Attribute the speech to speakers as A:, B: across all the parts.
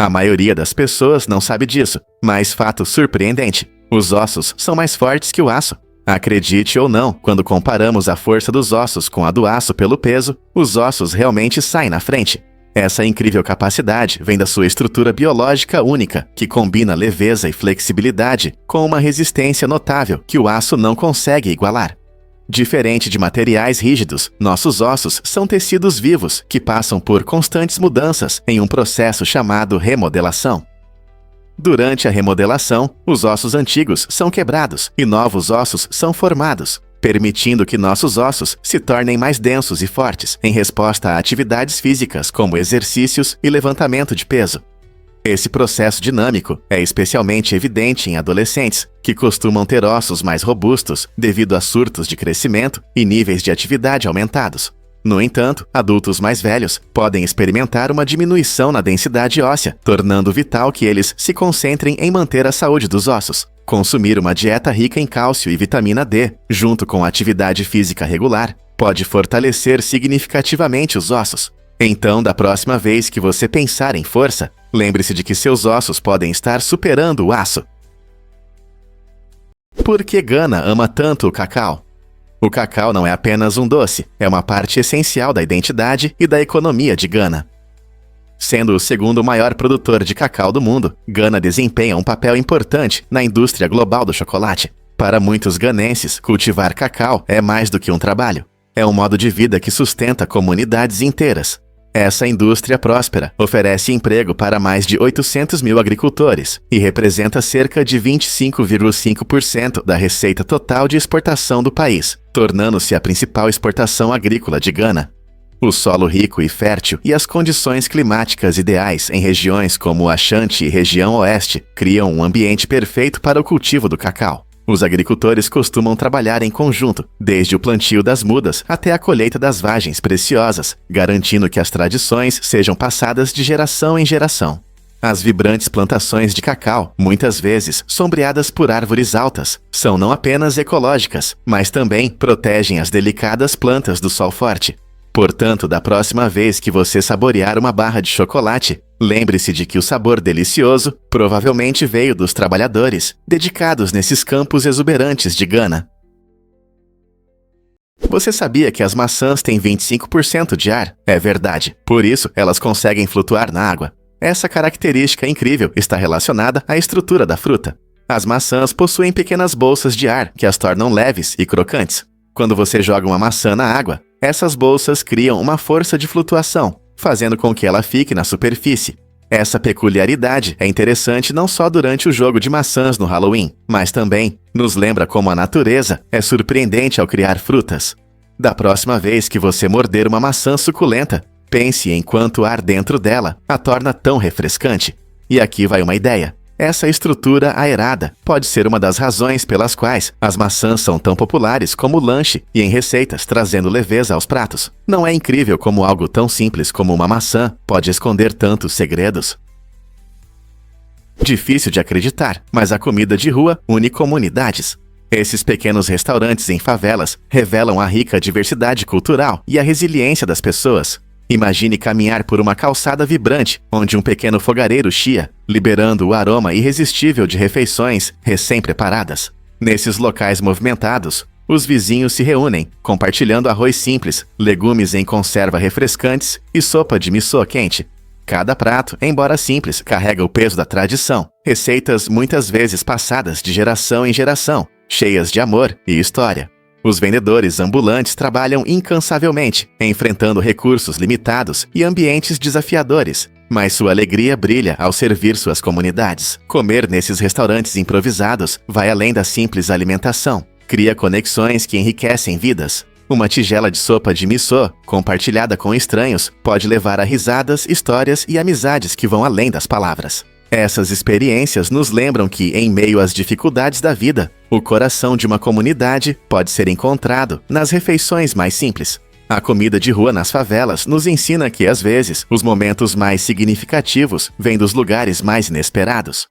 A: A maioria das pessoas não sabe disso, mas fato surpreendente, os ossos são mais fortes que o aço. Acredite ou não, quando comparamos a força dos ossos com a do aço pelo peso, os ossos realmente saem na frente. Essa incrível capacidade vem da sua estrutura biológica única, que combina leveza e flexibilidade com uma resistência notável que o aço não consegue igualar. Diferente de materiais rígidos, nossos ossos são tecidos vivos que passam por constantes mudanças em um processo chamado remodelação. Durante a remodelação, os ossos antigos são quebrados e novos ossos são formados, permitindo que nossos ossos se tornem mais densos e fortes em resposta a atividades físicas como exercícios e levantamento de peso. Esse processo dinâmico é especialmente evidente em adolescentes, que costumam ter ossos mais robustos devido a surtos de crescimento e níveis de atividade aumentados. No entanto, adultos mais velhos podem experimentar uma diminuição na densidade óssea, tornando vital que eles se concentrem em manter a saúde dos ossos. Consumir uma dieta rica em cálcio e vitamina D, junto com atividade física regular, pode fortalecer significativamente os ossos. Então, da próxima vez que você pensar em força, lembre-se de que seus ossos podem estar superando o aço. Por que Gana ama tanto o cacau? O cacau não é apenas um doce, é uma parte essencial da identidade e da economia de Gana. Sendo o segundo maior produtor de cacau do mundo, Gana desempenha um papel importante na indústria global do chocolate. Para muitos ganenses, cultivar cacau é mais do que um trabalho. É um modo de vida que sustenta comunidades inteiras. Essa indústria próspera oferece emprego para mais de 800 mil agricultores e representa cerca de 25,5% da receita total de exportação do país, tornando-se a principal exportação agrícola de Gana. O solo rico e fértil e as condições climáticas ideais em regiões como Ashanti e região oeste criam um ambiente perfeito para o cultivo do cacau. Os agricultores costumam trabalhar em conjunto, desde o plantio das mudas até a colheita das vagens preciosas, garantindo que as tradições sejam passadas de geração em geração. As vibrantes plantações de cacau, muitas vezes sombreadas por árvores altas, são não apenas ecológicas, mas também protegem as delicadas plantas do sol forte. Portanto, da próxima vez que você saborear uma barra de chocolate, lembre-se de que o sabor delicioso provavelmente veio dos trabalhadores dedicados nesses campos exuberantes de Gana. Você sabia que as maçãs têm 25% de ar? É verdade. Por isso, elas conseguem flutuar na água. Essa característica incrível está relacionada à estrutura da fruta. As maçãs possuem pequenas bolsas de ar que as tornam leves e crocantes. Quando você joga uma maçã na água, essas bolsas criam uma força de flutuação, fazendo com que ela fique na superfície. Essa peculiaridade é interessante não só durante o jogo de maçãs no Halloween, mas também nos lembra como a natureza é surpreendente ao criar frutas. Da próxima vez que você morder uma maçã suculenta, pense em quanto o ar dentro dela a torna tão refrescante. E aqui vai uma ideia. Essa estrutura aerada pode ser uma das razões pelas quais as maçãs são tão populares como lanche e em receitas, trazendo leveza aos pratos. Não é incrível como algo tão simples como uma maçã pode esconder tantos segredos? Difícil de acreditar, mas a comida de rua une comunidades. Esses pequenos restaurantes em favelas revelam a rica diversidade cultural e a resiliência das pessoas. Imagine caminhar por uma calçada vibrante, onde um pequeno fogareiro chia, liberando o aroma irresistível de refeições recém-preparadas. Nesses locais movimentados, os vizinhos se reúnem, compartilhando arroz simples, legumes em conserva refrescantes e sopa de miso quente. Cada prato, embora simples, carrega o peso da tradição, receitas muitas vezes passadas de geração em geração, cheias de amor e história. Os vendedores ambulantes trabalham incansavelmente, enfrentando recursos limitados e ambientes desafiadores, mas sua alegria brilha ao servir suas comunidades. Comer nesses restaurantes improvisados vai além da simples alimentação, cria conexões que enriquecem vidas. Uma tigela de sopa de miso, compartilhada com estranhos, pode levar a risadas, histórias e amizades que vão além das palavras. Essas experiências nos lembram que, em meio às dificuldades da vida, o coração de uma comunidade pode ser encontrado nas refeições mais simples. A comida de rua nas favelas nos ensina que, às vezes, os momentos mais significativos vêm dos lugares mais inesperados.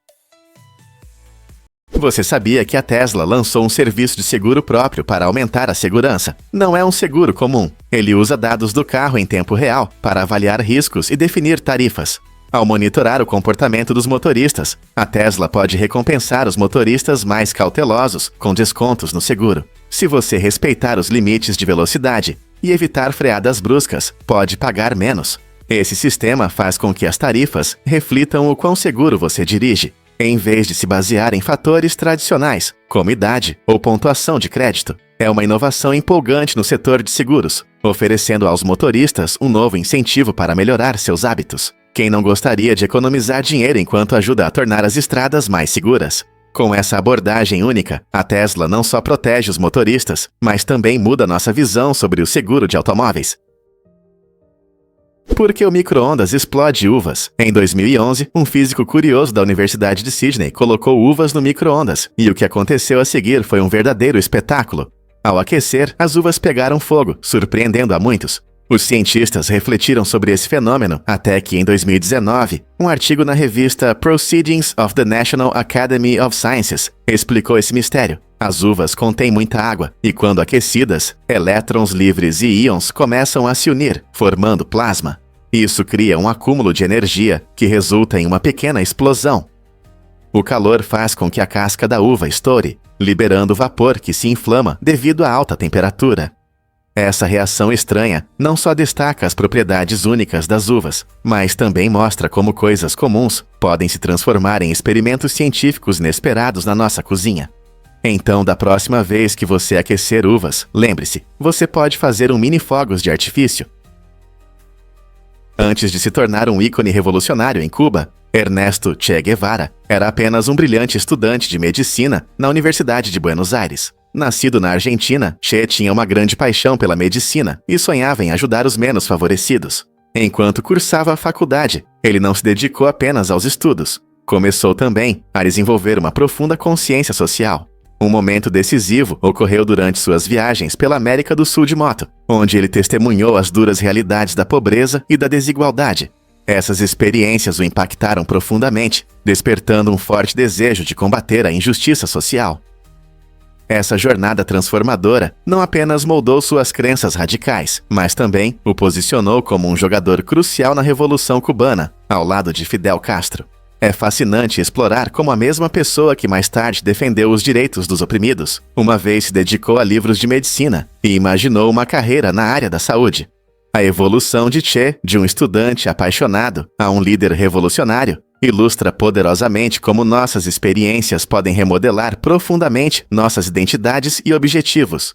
A: Você sabia que a Tesla lançou um serviço de seguro próprio para aumentar a segurança? Não é um seguro comum. Ele usa dados do carro em tempo real para avaliar riscos e definir tarifas. Ao monitorar o comportamento dos motoristas, a Tesla pode recompensar os motoristas mais cautelosos com descontos no seguro. Se você respeitar os limites de velocidade e evitar freadas bruscas, pode pagar menos. Esse sistema faz com que as tarifas reflitam o quão seguro você dirige, em vez de se basear em fatores tradicionais, como idade ou pontuação de crédito. É uma inovação empolgante no setor de seguros, oferecendo aos motoristas um novo incentivo para melhorar seus hábitos. Quem não gostaria de economizar dinheiro enquanto ajuda a tornar as estradas mais seguras? Com essa abordagem única, a Tesla não só protege os motoristas, mas também muda nossa visão sobre o seguro de automóveis. Por que o micro-ondas explode uvas? Em 2011, um físico curioso da Universidade de Sydney colocou uvas no micro-ondas, e o que aconteceu a seguir foi um verdadeiro espetáculo. Ao aquecer, as uvas pegaram fogo, surpreendendo a muitos. Os cientistas refletiram sobre esse fenômeno até que, em 2019, um artigo na revista Proceedings of the National Academy of Sciences explicou esse mistério. As uvas contêm muita água e, quando aquecidas, elétrons livres e íons começam a se unir, formando plasma. Isso cria um acúmulo de energia que resulta em uma pequena explosão. O calor faz com que a casca da uva estoure, liberando vapor que se inflama devido à alta temperatura. Essa reação estranha não só destaca as propriedades únicas das uvas, mas também mostra como coisas comuns podem se transformar em experimentos científicos inesperados na nossa cozinha. Então, da próxima vez que você aquecer uvas, lembre-se, você pode fazer um mini fogos de artifício. Antes de se tornar um ícone revolucionário em Cuba, Ernesto Che Guevara era apenas um brilhante estudante de medicina na Universidade de Buenos Aires. Nascido na Argentina, Che tinha uma grande paixão pela medicina e sonhava em ajudar os menos favorecidos. Enquanto cursava a faculdade, ele não se dedicou apenas aos estudos. Começou também a desenvolver uma profunda consciência social. Um momento decisivo ocorreu durante suas viagens pela América do Sul de moto, onde ele testemunhou as duras realidades da pobreza e da desigualdade. Essas experiências o impactaram profundamente, despertando um forte desejo de combater a injustiça social. Essa jornada transformadora não apenas moldou suas crenças radicais, mas também o posicionou como um jogador crucial na Revolução Cubana, ao lado de Fidel Castro. É fascinante explorar como a mesma pessoa que mais tarde defendeu os direitos dos oprimidos, uma vez se dedicou a livros de medicina e imaginou uma carreira na área da saúde. A evolução de Che, de um estudante apaixonado a um líder revolucionário, ilustra poderosamente como nossas experiências podem remodelar profundamente nossas identidades e objetivos.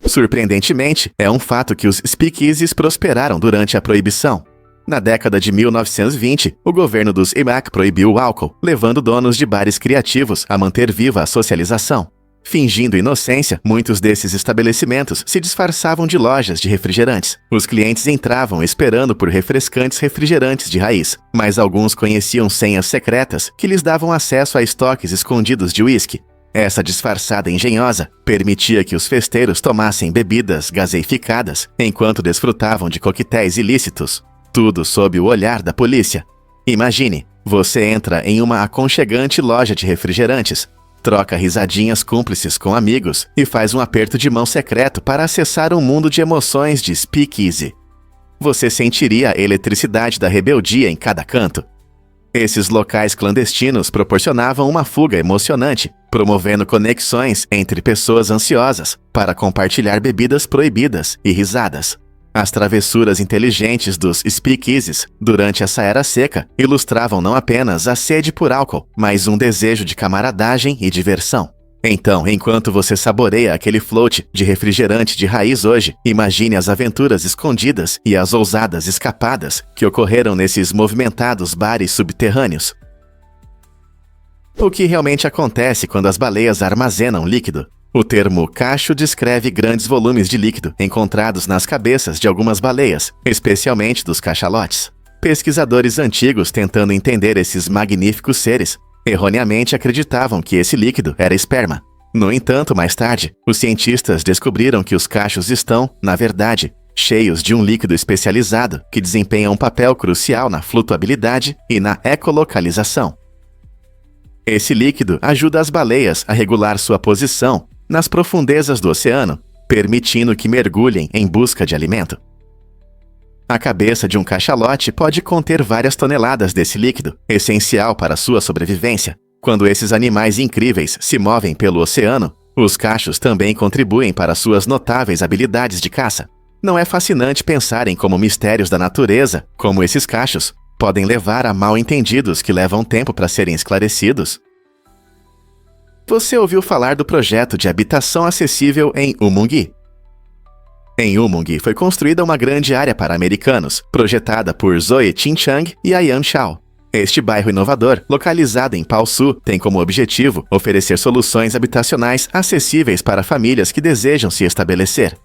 A: Surpreendentemente, é um fato que os speakeasies prosperaram durante a proibição. Na década de 1920, o governo dos IMAC proibiu o álcool, levando donos de bares criativos a manter viva a socialização. Fingindo inocência, muitos desses estabelecimentos se disfarçavam de lojas de refrigerantes. Os clientes entravam esperando por refrescantes refrigerantes de raiz, mas alguns conheciam senhas secretas que lhes davam acesso a estoques escondidos de uísque. Essa disfarçada engenhosa permitia que os festeiros tomassem bebidas gaseificadas enquanto desfrutavam de coquetéis ilícitos. Tudo sob o olhar da polícia. Imagine, você entra em uma aconchegante loja de refrigerantes, troca risadinhas cúmplices com amigos e faz um aperto de mão secreto para acessar um mundo de emoções de speakeasy. Você sentiria a eletricidade da rebeldia em cada canto. Esses locais clandestinos proporcionavam uma fuga emocionante, promovendo conexões entre pessoas ansiosas para compartilhar bebidas proibidas e risadas. As travessuras inteligentes dos speakeasies durante essa era seca ilustravam não apenas a sede por álcool, mas um desejo de camaradagem e diversão. Então, enquanto você saboreia aquele float de refrigerante de raiz hoje, imagine as aventuras escondidas e as ousadas escapadas que ocorreram nesses movimentados bares subterrâneos. O que realmente acontece quando as baleias armazenam líquido? O termo cacho descreve grandes volumes de líquido encontrados nas cabeças de algumas baleias, especialmente dos cachalotes. Pesquisadores antigos tentando entender esses magníficos seres, erroneamente acreditavam que esse líquido era esperma. No entanto, mais tarde, os cientistas descobriram que os cachos estão, na verdade, cheios de um líquido especializado que desempenha um papel crucial na flutuabilidade e na ecolocalização. Esse líquido ajuda as baleias a regular sua posição nas profundezas do oceano, permitindo que mergulhem em busca de alimento. A cabeça de um cachalote pode conter várias toneladas desse líquido, essencial para sua sobrevivência. Quando esses animais incríveis se movem pelo oceano, os cachos também contribuem para suas notáveis habilidades de caça. Não é fascinante pensar em como mistérios da natureza, como esses cachos, podem levar a mal-entendidos que levam tempo para serem esclarecidos? Você ouviu falar do projeto de habitação acessível em Umungi? Em Umungi foi construída uma grande área para americanos, projetada por Zoe Chin-Chang e Ayan Shao. Este bairro inovador, localizado em Paosu, tem como objetivo oferecer soluções habitacionais acessíveis para famílias que desejam se estabelecer.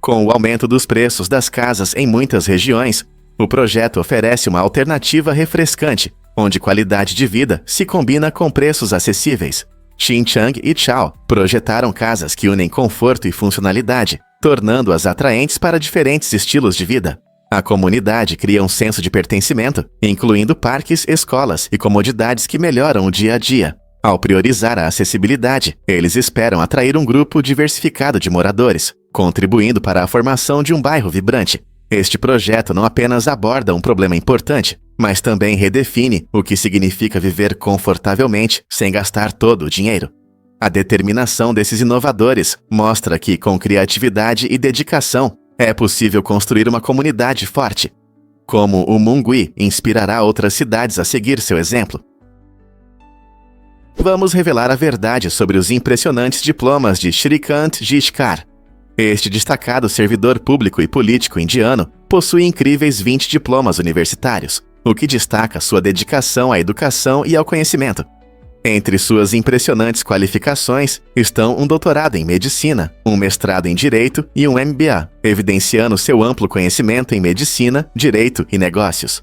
A: Com o aumento dos preços das casas em muitas regiões, o projeto oferece uma alternativa refrescante, onde qualidade de vida se combina com preços acessíveis. Chin-Chang e Chao projetaram casas que unem conforto e funcionalidade, tornando-as atraentes para diferentes estilos de vida. A comunidade cria um senso de pertencimento, incluindo parques, escolas e comodidades que melhoram o dia a dia. Ao priorizar a acessibilidade, eles esperam atrair um grupo diversificado de moradores, contribuindo para a formação de um bairro vibrante. Este projeto não apenas aborda um problema importante, mas também redefine o que significa viver confortavelmente sem gastar todo o dinheiro. A determinação desses inovadores mostra que, com criatividade e dedicação, é possível construir uma comunidade forte. Como o Mungui inspirará outras cidades a seguir seu exemplo. Vamos revelar a verdade sobre os impressionantes diplomas de Shrikant Jishkar. Este destacado servidor público e político indiano possui incríveis 20 diplomas universitários, o que destaca sua dedicação à educação e ao conhecimento. Entre suas impressionantes qualificações estão um doutorado em medicina, um mestrado em direito e um MBA, evidenciando seu amplo conhecimento em medicina, direito e negócios.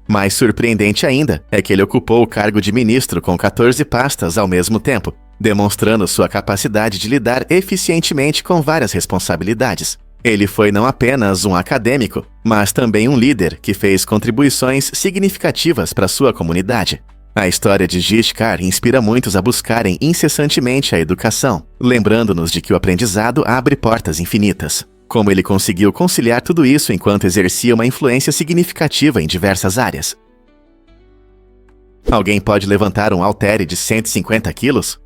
A: Mais surpreendente ainda é que ele ocupou o cargo de ministro com 14 pastas ao mesmo tempo, demonstrando sua capacidade de lidar eficientemente com várias responsabilidades. Ele foi não apenas um acadêmico, mas também um líder que fez contribuições significativas para sua comunidade. A história de Jishkar inspira muitos a buscarem incessantemente a educação, lembrando-nos de que o aprendizado abre portas infinitas. Como ele conseguiu conciliar tudo isso enquanto exercia uma influência significativa em diversas áreas. Alguém pode levantar um haltere de 150 quilos?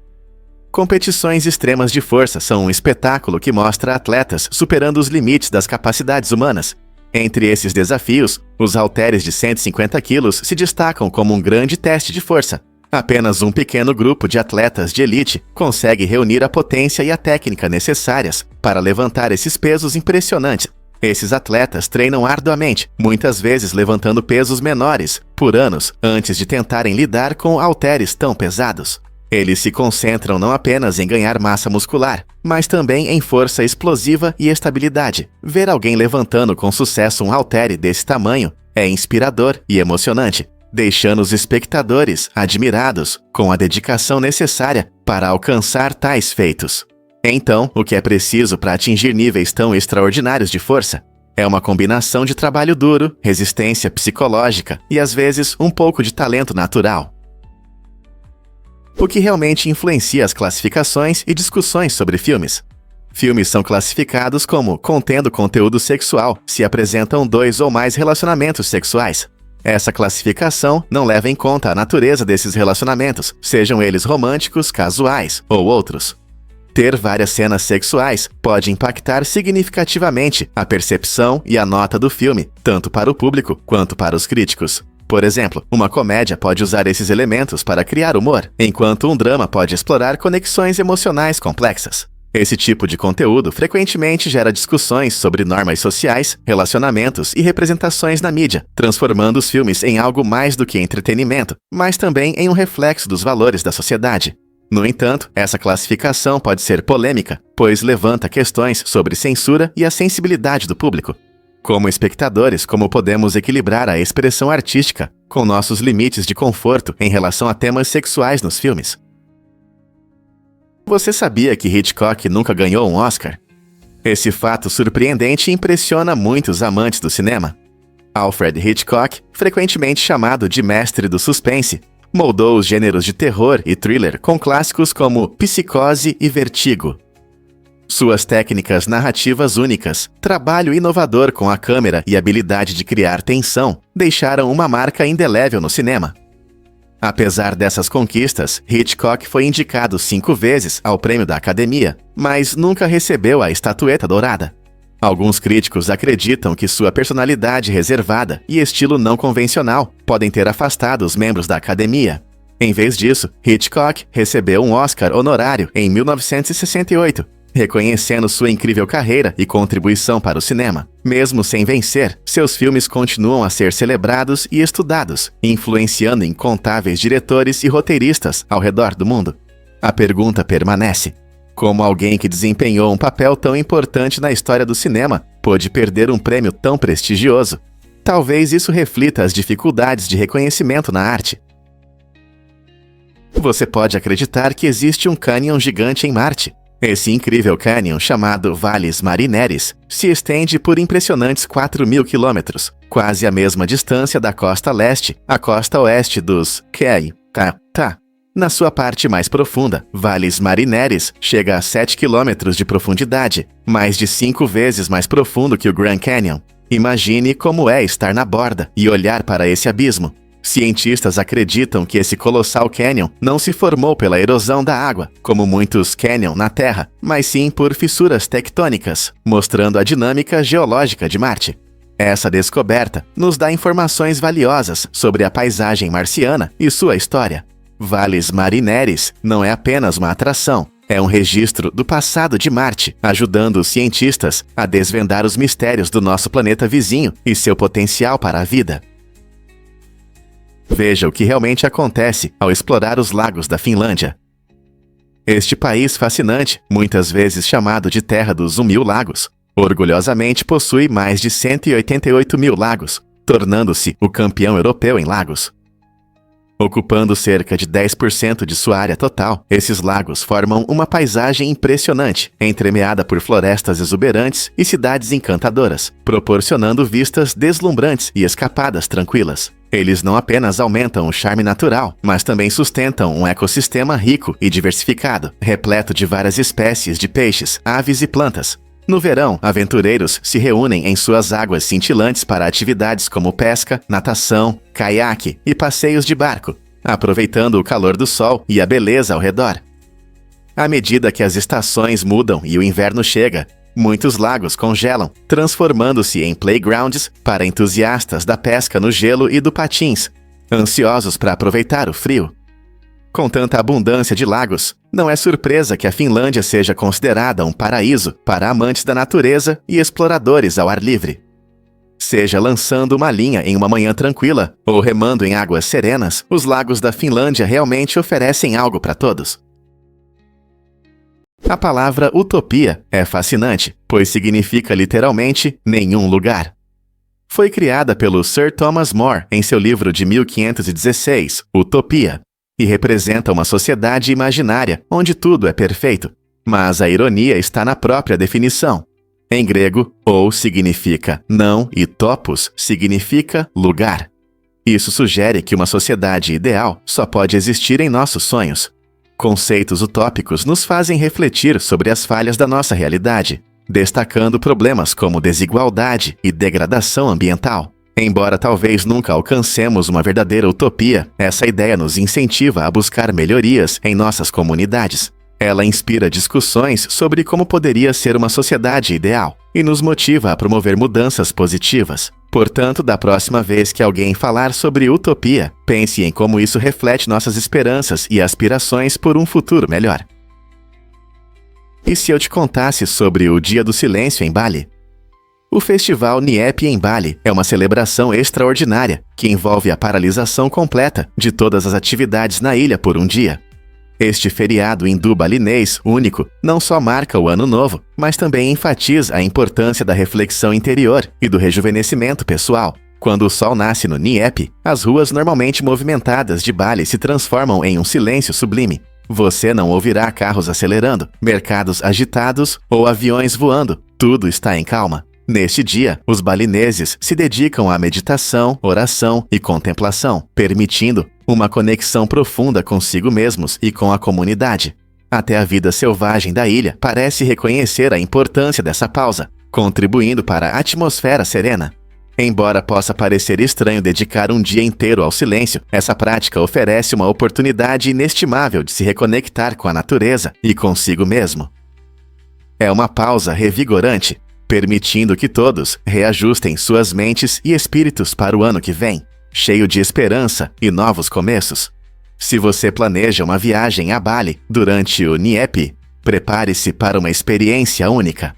A: Competições extremas de força são um espetáculo que mostra atletas superando os limites das capacidades humanas. Entre esses desafios, os halteres de 150 quilos se destacam como um grande teste de força. Apenas um pequeno grupo de atletas de elite consegue reunir a potência e a técnica necessárias para levantar esses pesos impressionantes. Esses atletas treinam arduamente, muitas vezes levantando pesos menores, por anos, antes de tentarem lidar com halteres tão pesados. Eles se concentram não apenas em ganhar massa muscular, mas também em força explosiva e estabilidade. Ver alguém levantando com sucesso um haltere desse tamanho é inspirador e emocionante, deixando os espectadores admirados com a dedicação necessária para alcançar tais feitos. Então, o que é preciso para atingir níveis tão extraordinários de força? É uma combinação de trabalho duro, resistência psicológica e, às vezes, um pouco de talento natural. O que realmente influencia as classificações e discussões sobre filmes? Filmes são classificados como contendo conteúdo sexual se apresentam 2 ou mais relacionamentos sexuais. Essa classificação não leva em conta a natureza desses relacionamentos, sejam eles românticos, casuais ou outros. Ter várias cenas sexuais pode impactar significativamente a percepção e a nota do filme, tanto para o público quanto para os críticos. Por exemplo, uma comédia pode usar esses elementos para criar humor, enquanto um drama pode explorar conexões emocionais complexas. Esse tipo de conteúdo frequentemente gera discussões sobre normas sociais, relacionamentos e representações na mídia, transformando os filmes em algo mais do que entretenimento, mas também em um reflexo dos valores da sociedade. No entanto, essa classificação pode ser polêmica, pois levanta questões sobre censura e a sensibilidade do público. Como espectadores, como podemos equilibrar a expressão artística com nossos limites de conforto em relação a temas sexuais nos filmes? Você sabia que Hitchcock nunca ganhou um Oscar? Esse fato surpreendente impressiona muitos amantes do cinema. Alfred Hitchcock, frequentemente chamado de mestre do suspense, moldou os gêneros de terror e thriller com clássicos como Psicose e Vertigo. Suas técnicas narrativas únicas, trabalho inovador com a câmera e habilidade de criar tensão deixaram uma marca indelével no cinema. Apesar dessas conquistas, Hitchcock foi indicado 5 vezes ao Prêmio da Academia, mas nunca recebeu a estatueta dourada. Alguns críticos acreditam que sua personalidade reservada e estilo não convencional podem ter afastado os membros da Academia. Em vez disso, Hitchcock recebeu um Oscar honorário em 1968, reconhecendo sua incrível carreira e contribuição para o cinema. Mesmo sem vencer, seus filmes continuam a ser celebrados e estudados, influenciando incontáveis diretores e roteiristas ao redor do mundo. A pergunta permanece: como alguém que desempenhou um papel tão importante na história do cinema pôde perder um prêmio tão prestigioso? Talvez isso reflita as dificuldades de reconhecimento na arte. Você pode acreditar que existe um cânion gigante em Marte. Esse incrível cânion, chamado Valles Marineris, se estende por impressionantes 4.000 quilômetros, quase a mesma distância da costa leste à costa oeste dos K. Na sua parte mais profunda, Valles Marineris chega a 7 quilômetros de profundidade, mais de 5 vezes mais profundo que o Grand Canyon. Imagine como é estar na borda e olhar para esse abismo. Cientistas acreditam que esse colossal cânion não se formou pela erosão da água, como muitos cânion na Terra, mas sim por fissuras tectônicas, mostrando a dinâmica geológica de Marte. Essa descoberta nos dá informações valiosas sobre a paisagem marciana e sua história. Valles Marineris não é apenas uma atração, é um registro do passado de Marte, ajudando os cientistas a desvendar os mistérios do nosso planeta vizinho e seu potencial para a vida. Veja o que realmente acontece ao explorar os lagos da Finlândia. Este país fascinante, muitas vezes chamado de Terra dos 1.000 lagos, orgulhosamente possui mais de 188.000 lagos, tornando-se o campeão europeu em lagos. Ocupando cerca de 10% de sua área total, esses lagos formam uma paisagem impressionante, entremeada por florestas exuberantes e cidades encantadoras, proporcionando vistas deslumbrantes e escapadas tranquilas. Eles não apenas aumentam o charme natural, mas também sustentam um ecossistema rico e diversificado, repleto de várias espécies de peixes, aves e plantas. No verão, aventureiros se reúnem em suas águas cintilantes para atividades como pesca, natação, caiaque e passeios de barco, aproveitando o calor do sol e a beleza ao redor. À medida que as estações mudam e o inverno chega, muitos lagos congelam, transformando-se em playgrounds para entusiastas da pesca no gelo e do patins, ansiosos para aproveitar o frio. Com tanta abundância de lagos, não é surpresa que a Finlândia seja considerada um paraíso para amantes da natureza e exploradores ao ar livre. Seja lançando uma linha em uma manhã tranquila ou remando em águas serenas, os lagos da Finlândia realmente oferecem algo para todos. A palavra utopia é fascinante, pois significa literalmente nenhum lugar. Foi criada pelo Sir Thomas More em seu livro de 1516, Utopia, e representa uma sociedade imaginária onde tudo é perfeito. Mas a ironia está na própria definição. Em grego, ou significa não e topos significa lugar. Isso sugere que uma sociedade ideal só pode existir em nossos sonhos. Conceitos utópicos nos fazem refletir sobre as falhas da nossa realidade, destacando problemas como desigualdade e degradação ambiental. Embora talvez nunca alcancemos uma verdadeira utopia, essa ideia nos incentiva a buscar melhorias em nossas comunidades. Ela inspira discussões sobre como poderia ser uma sociedade ideal e nos motiva a promover mudanças positivas. Portanto, da próxima vez que alguém falar sobre utopia, pense em como isso reflete nossas esperanças e aspirações por um futuro melhor. E se eu te contasse sobre o Dia do Silêncio em Bali? O Festival Nyepi em Bali é uma celebração extraordinária que envolve a paralisação completa de todas as atividades na ilha por um dia. Este feriado hindu balinês único não só marca o Ano Novo, mas também enfatiza a importância da reflexão interior e do rejuvenescimento pessoal. Quando o sol nasce no Nyepi, as ruas normalmente movimentadas de Bali se transformam em um silêncio sublime. Você não ouvirá carros acelerando, mercados agitados ou aviões voando. Tudo está em calma. Neste dia, os balineses se dedicam à meditação, oração e contemplação, permitindo uma conexão profunda consigo mesmos e com a comunidade. Até a vida selvagem da ilha parece reconhecer a importância dessa pausa, contribuindo para a atmosfera serena. Embora possa parecer estranho dedicar um dia inteiro ao silêncio, essa prática oferece uma oportunidade inestimável de se reconectar com a natureza e consigo mesmo. É uma pausa revigorante, permitindo que todos reajustem suas mentes e espíritos para o ano que vem, cheio de esperança e novos começos. Se você planeja uma viagem a Bali durante o Nyepi, prepare-se para uma experiência única.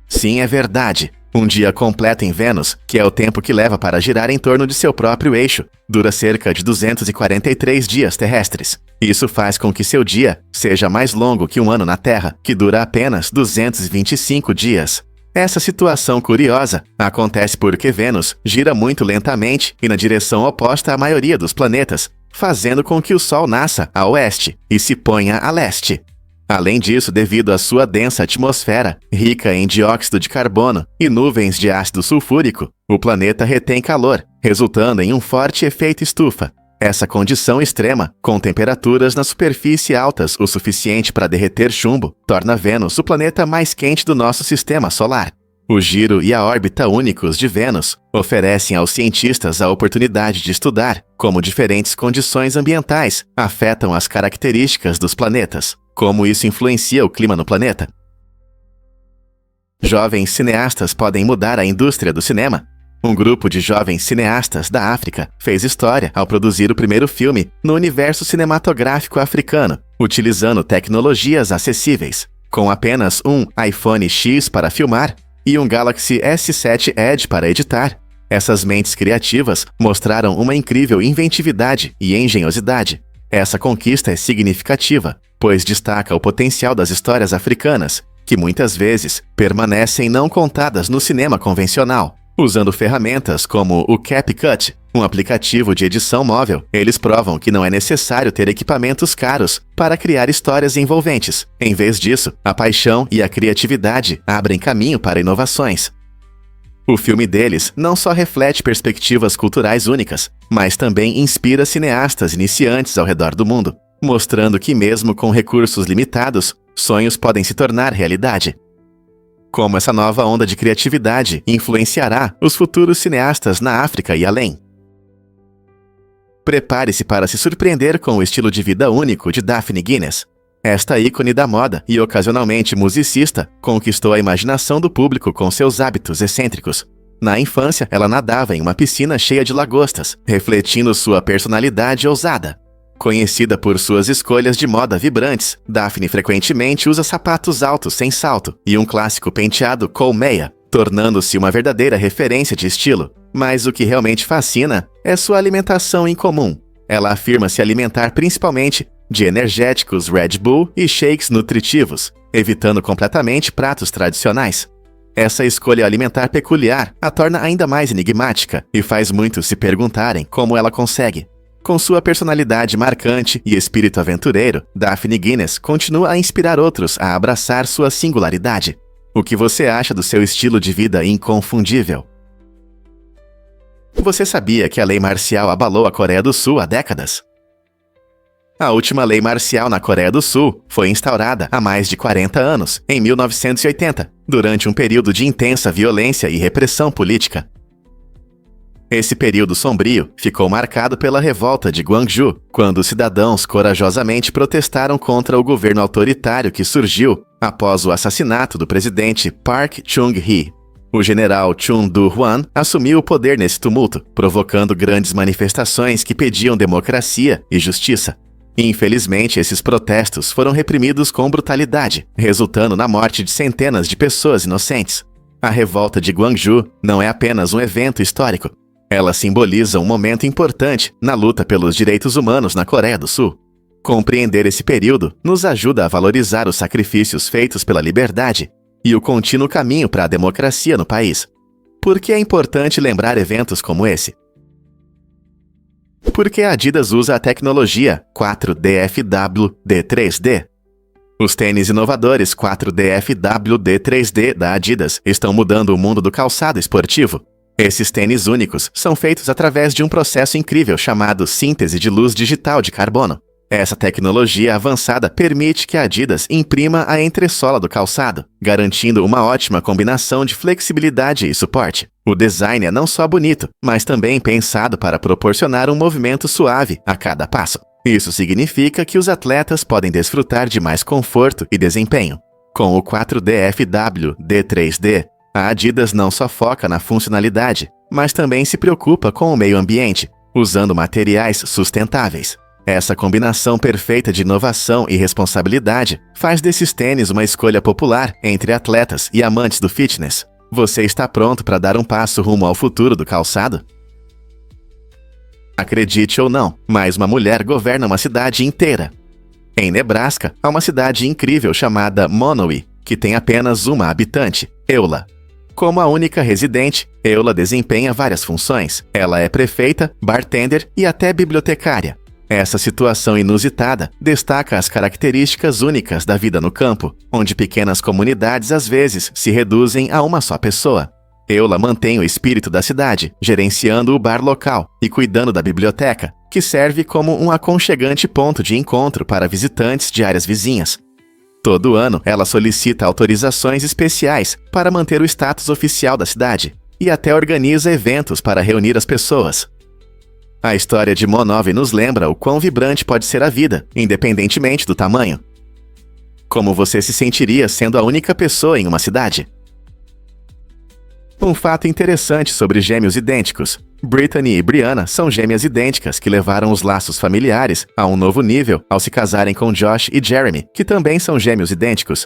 A: Sim, é verdade. Um dia completo em Vênus, que é o tempo que leva para girar em torno de seu próprio eixo, dura cerca de 243 dias terrestres. Isso faz com que seu dia seja mais longo que um ano na Terra, que dura apenas 225 dias. Essa situação curiosa acontece porque Vênus gira muito lentamente e na direção oposta à maioria dos planetas, fazendo com que o Sol nasça a oeste e se ponha a leste. Além disso, devido à sua densa atmosfera, rica em dióxido de carbono e nuvens de ácido sulfúrico, o planeta retém calor, resultando em um forte efeito estufa. Essa condição extrema, com temperaturas na superfície altas o suficiente para derreter chumbo, torna Vênus o planeta mais quente do nosso sistema solar. O giro e a órbita únicos de Vênus oferecem aos cientistas a oportunidade de estudar como diferentes condições ambientais afetam as características dos planetas, como isso influencia o clima no planeta. Jovens cineastas podem mudar a indústria do cinema. Um grupo de jovens cineastas da África fez história ao produzir o primeiro filme no universo cinematográfico africano, utilizando tecnologias acessíveis. Com apenas um iPhone X para filmar e um Galaxy S7 Edge para editar, essas mentes criativas mostraram uma incrível inventividade e engenhosidade. Essa conquista é significativa, pois destaca o potencial das histórias africanas, que muitas vezes permanecem não contadas no cinema convencional. Usando ferramentas como o CapCut, um aplicativo de edição móvel, eles provam que não é necessário ter equipamentos caros para criar histórias envolventes. Em vez disso, a paixão e a criatividade abrem caminho para inovações. O filme deles não só reflete perspectivas culturais únicas, mas também inspira cineastas iniciantes ao redor do mundo, mostrando que mesmo com recursos limitados, sonhos podem se tornar realidade. Como essa nova onda de criatividade influenciará os futuros cineastas na África e além. Prepare-se para se surpreender com o estilo de vida único de Daphne Guinness. Esta ícone da moda e ocasionalmente musicista conquistou a imaginação do público com seus hábitos excêntricos. Na infância, ela nadava em uma piscina cheia de lagostas, refletindo sua personalidade ousada. Conhecida por suas escolhas de moda vibrantes, Daphne frequentemente usa sapatos altos sem salto e um clássico penteado colmeia, tornando-se uma verdadeira referência de estilo. Mas o que realmente fascina é sua alimentação incomum. Ela afirma se alimentar principalmente de energéticos Red Bull e shakes nutritivos, evitando completamente pratos tradicionais. Essa escolha alimentar peculiar a torna ainda mais enigmática e faz muitos se perguntarem como ela consegue. Com sua personalidade marcante e espírito aventureiro, Daphne Guinness continua a inspirar outros a abraçar sua singularidade. O que você acha do seu estilo de vida inconfundível? Você sabia que a lei marcial abalou a Coreia do Sul há décadas? A última lei marcial na Coreia do Sul foi instaurada há mais de 40 anos, em 1980, durante um período de intensa violência e repressão política. Esse período sombrio ficou marcado pela revolta de Gwangju, quando os cidadãos corajosamente protestaram contra o governo autoritário que surgiu após o assassinato do presidente Park Chung-hee. O general Chun Do-hwan assumiu o poder nesse tumulto, provocando grandes manifestações que pediam democracia e justiça. Infelizmente, esses protestos foram reprimidos com brutalidade, resultando na morte de centenas de pessoas inocentes. A revolta de Gwangju não é apenas um evento histórico. Ela simboliza um momento importante na luta pelos direitos humanos na Coreia do Sul. Compreender esse período nos ajuda a valorizar os sacrifícios feitos pela liberdade e o contínuo caminho para a democracia no país. Por que é importante lembrar eventos como esse? Porque a Adidas usa a tecnologia 4DFW D3D. Os tênis inovadores 4DFW D3D da Adidas estão mudando o mundo do calçado esportivo. Esses tênis únicos são feitos através de um processo incrível chamado síntese de luz digital de carbono. Essa tecnologia avançada permite que a Adidas imprima a entressola do calçado, garantindo uma ótima combinação de flexibilidade e suporte. O design é não só bonito, mas também pensado para proporcionar um movimento suave a cada passo. Isso significa que os atletas podem desfrutar de mais conforto e desempenho. Com o 4DFW D3D, a Adidas não só foca na funcionalidade, mas também se preocupa com o meio ambiente, usando materiais sustentáveis. Essa combinação perfeita de inovação e responsabilidade faz desses tênis uma escolha popular entre atletas e amantes do fitness. Você está pronto para dar um passo rumo ao futuro do calçado? Acredite ou não, mas uma mulher governa uma cidade inteira. Em Nebraska, há uma cidade incrível chamada Monowi, que tem apenas uma habitante, Eula. Como a única residente, Eula desempenha várias funções. Ela é prefeita, bartender e até bibliotecária. Essa situação inusitada destaca as características únicas da vida no campo, onde pequenas comunidades às vezes se reduzem a uma só pessoa. Eula mantém o espírito da cidade, gerenciando o bar local e cuidando da biblioteca, que serve como um aconchegante ponto de encontro para visitantes de áreas vizinhas. Todo ano, ela solicita autorizações especiais para manter o status oficial da cidade e até organiza eventos para reunir as pessoas. A história de Monowi nos lembra o quão vibrante pode ser a vida, independentemente do tamanho. Como você se sentiria sendo a única pessoa em uma cidade? Um fato interessante sobre gêmeos idênticos. Brittany e Brianna são gêmeas idênticas que levaram os laços familiares a um novo nível ao se casarem com Josh e Jeremy, que também são gêmeos idênticos.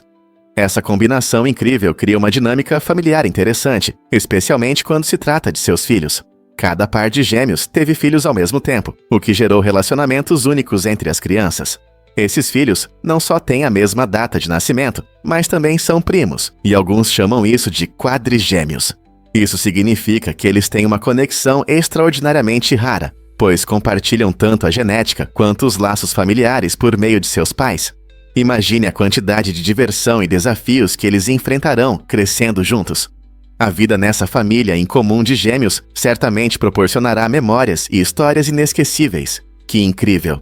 A: Essa combinação incrível cria uma dinâmica familiar interessante, especialmente quando se trata de seus filhos. Cada par de gêmeos teve filhos ao mesmo tempo, o que gerou relacionamentos únicos entre as crianças. Esses filhos não só têm a mesma data de nascimento, mas também são primos, e alguns chamam isso de quadrigêmeos. Isso significa que eles têm uma conexão extraordinariamente rara, pois compartilham tanto a genética quanto os laços familiares por meio de seus pais. Imagine a quantidade de diversão e desafios que eles enfrentarão crescendo juntos. A vida nessa família incomum de gêmeos certamente proporcionará memórias e histórias inesquecíveis. Que incrível!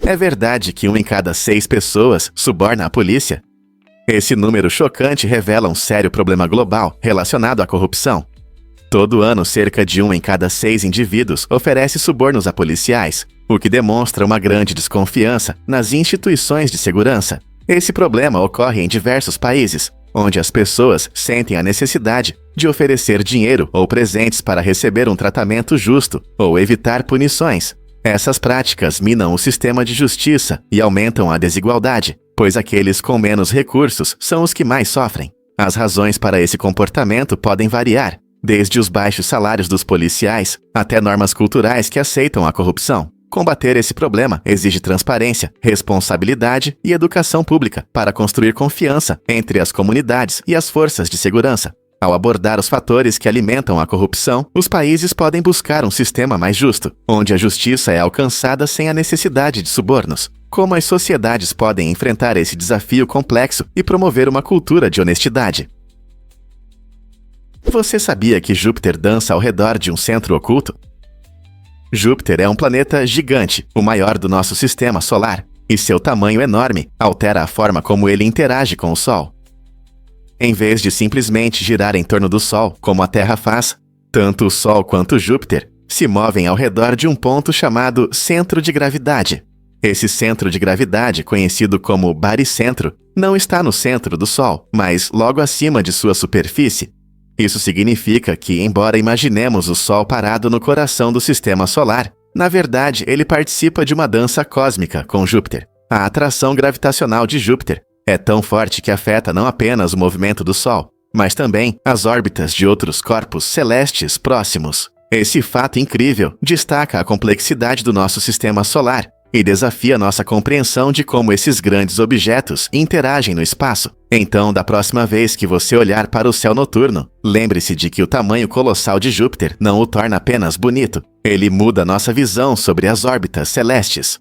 A: É verdade que 1 em cada 6 pessoas suborna a polícia? Esse número chocante revela um sério problema global relacionado à corrupção. Todo ano, cerca de 1 em cada 6 indivíduos oferece subornos a policiais, o que demonstra uma grande desconfiança nas instituições de segurança. Esse problema ocorre em diversos países, onde as pessoas sentem a necessidade de oferecer dinheiro ou presentes para receber um tratamento justo ou evitar punições. Essas práticas minam o sistema de justiça e aumentam a desigualdade, pois aqueles com menos recursos são os que mais sofrem. As razões para esse comportamento podem variar, desde os baixos salários dos policiais até normas culturais que aceitam a corrupção. Combater esse problema exige transparência, responsabilidade e educação pública para construir confiança entre as comunidades e as forças de segurança. Ao abordar os fatores que alimentam a corrupção, os países podem buscar um sistema mais justo, onde a justiça é alcançada sem a necessidade de subornos. Como as sociedades podem enfrentar esse desafio complexo e promover uma cultura de honestidade? Você sabia que Júpiter dança ao redor de um centro oculto? Júpiter é um planeta gigante, o maior do nosso sistema solar, e seu tamanho enorme altera a forma como ele interage com o Sol. Em vez de simplesmente girar em torno do Sol, como a Terra faz, tanto o Sol quanto Júpiter se movem ao redor de um ponto chamado centro de gravidade. Esse centro de gravidade, conhecido como baricentro, não está no centro do Sol, mas logo acima de sua superfície. Isso significa que, embora imaginemos o Sol parado no coração do sistema solar, na verdade ele participa de uma dança cósmica com Júpiter. A atração gravitacional de Júpiter é tão forte que afeta não apenas o movimento do Sol, mas também as órbitas de outros corpos celestes próximos. Esse fato incrível destaca a complexidade do nosso sistema solar e desafia nossa compreensão de como esses grandes objetos interagem no espaço. Então, da próxima vez que você olhar para o céu noturno, lembre-se de que o tamanho colossal de Júpiter não o torna apenas bonito, ele muda nossa visão sobre as órbitas celestes.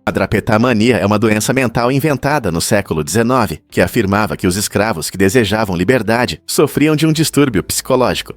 A: A drapetomania é uma doença mental inventada no século XIX, que afirmava que os escravos que desejavam liberdade sofriam de um distúrbio psicológico.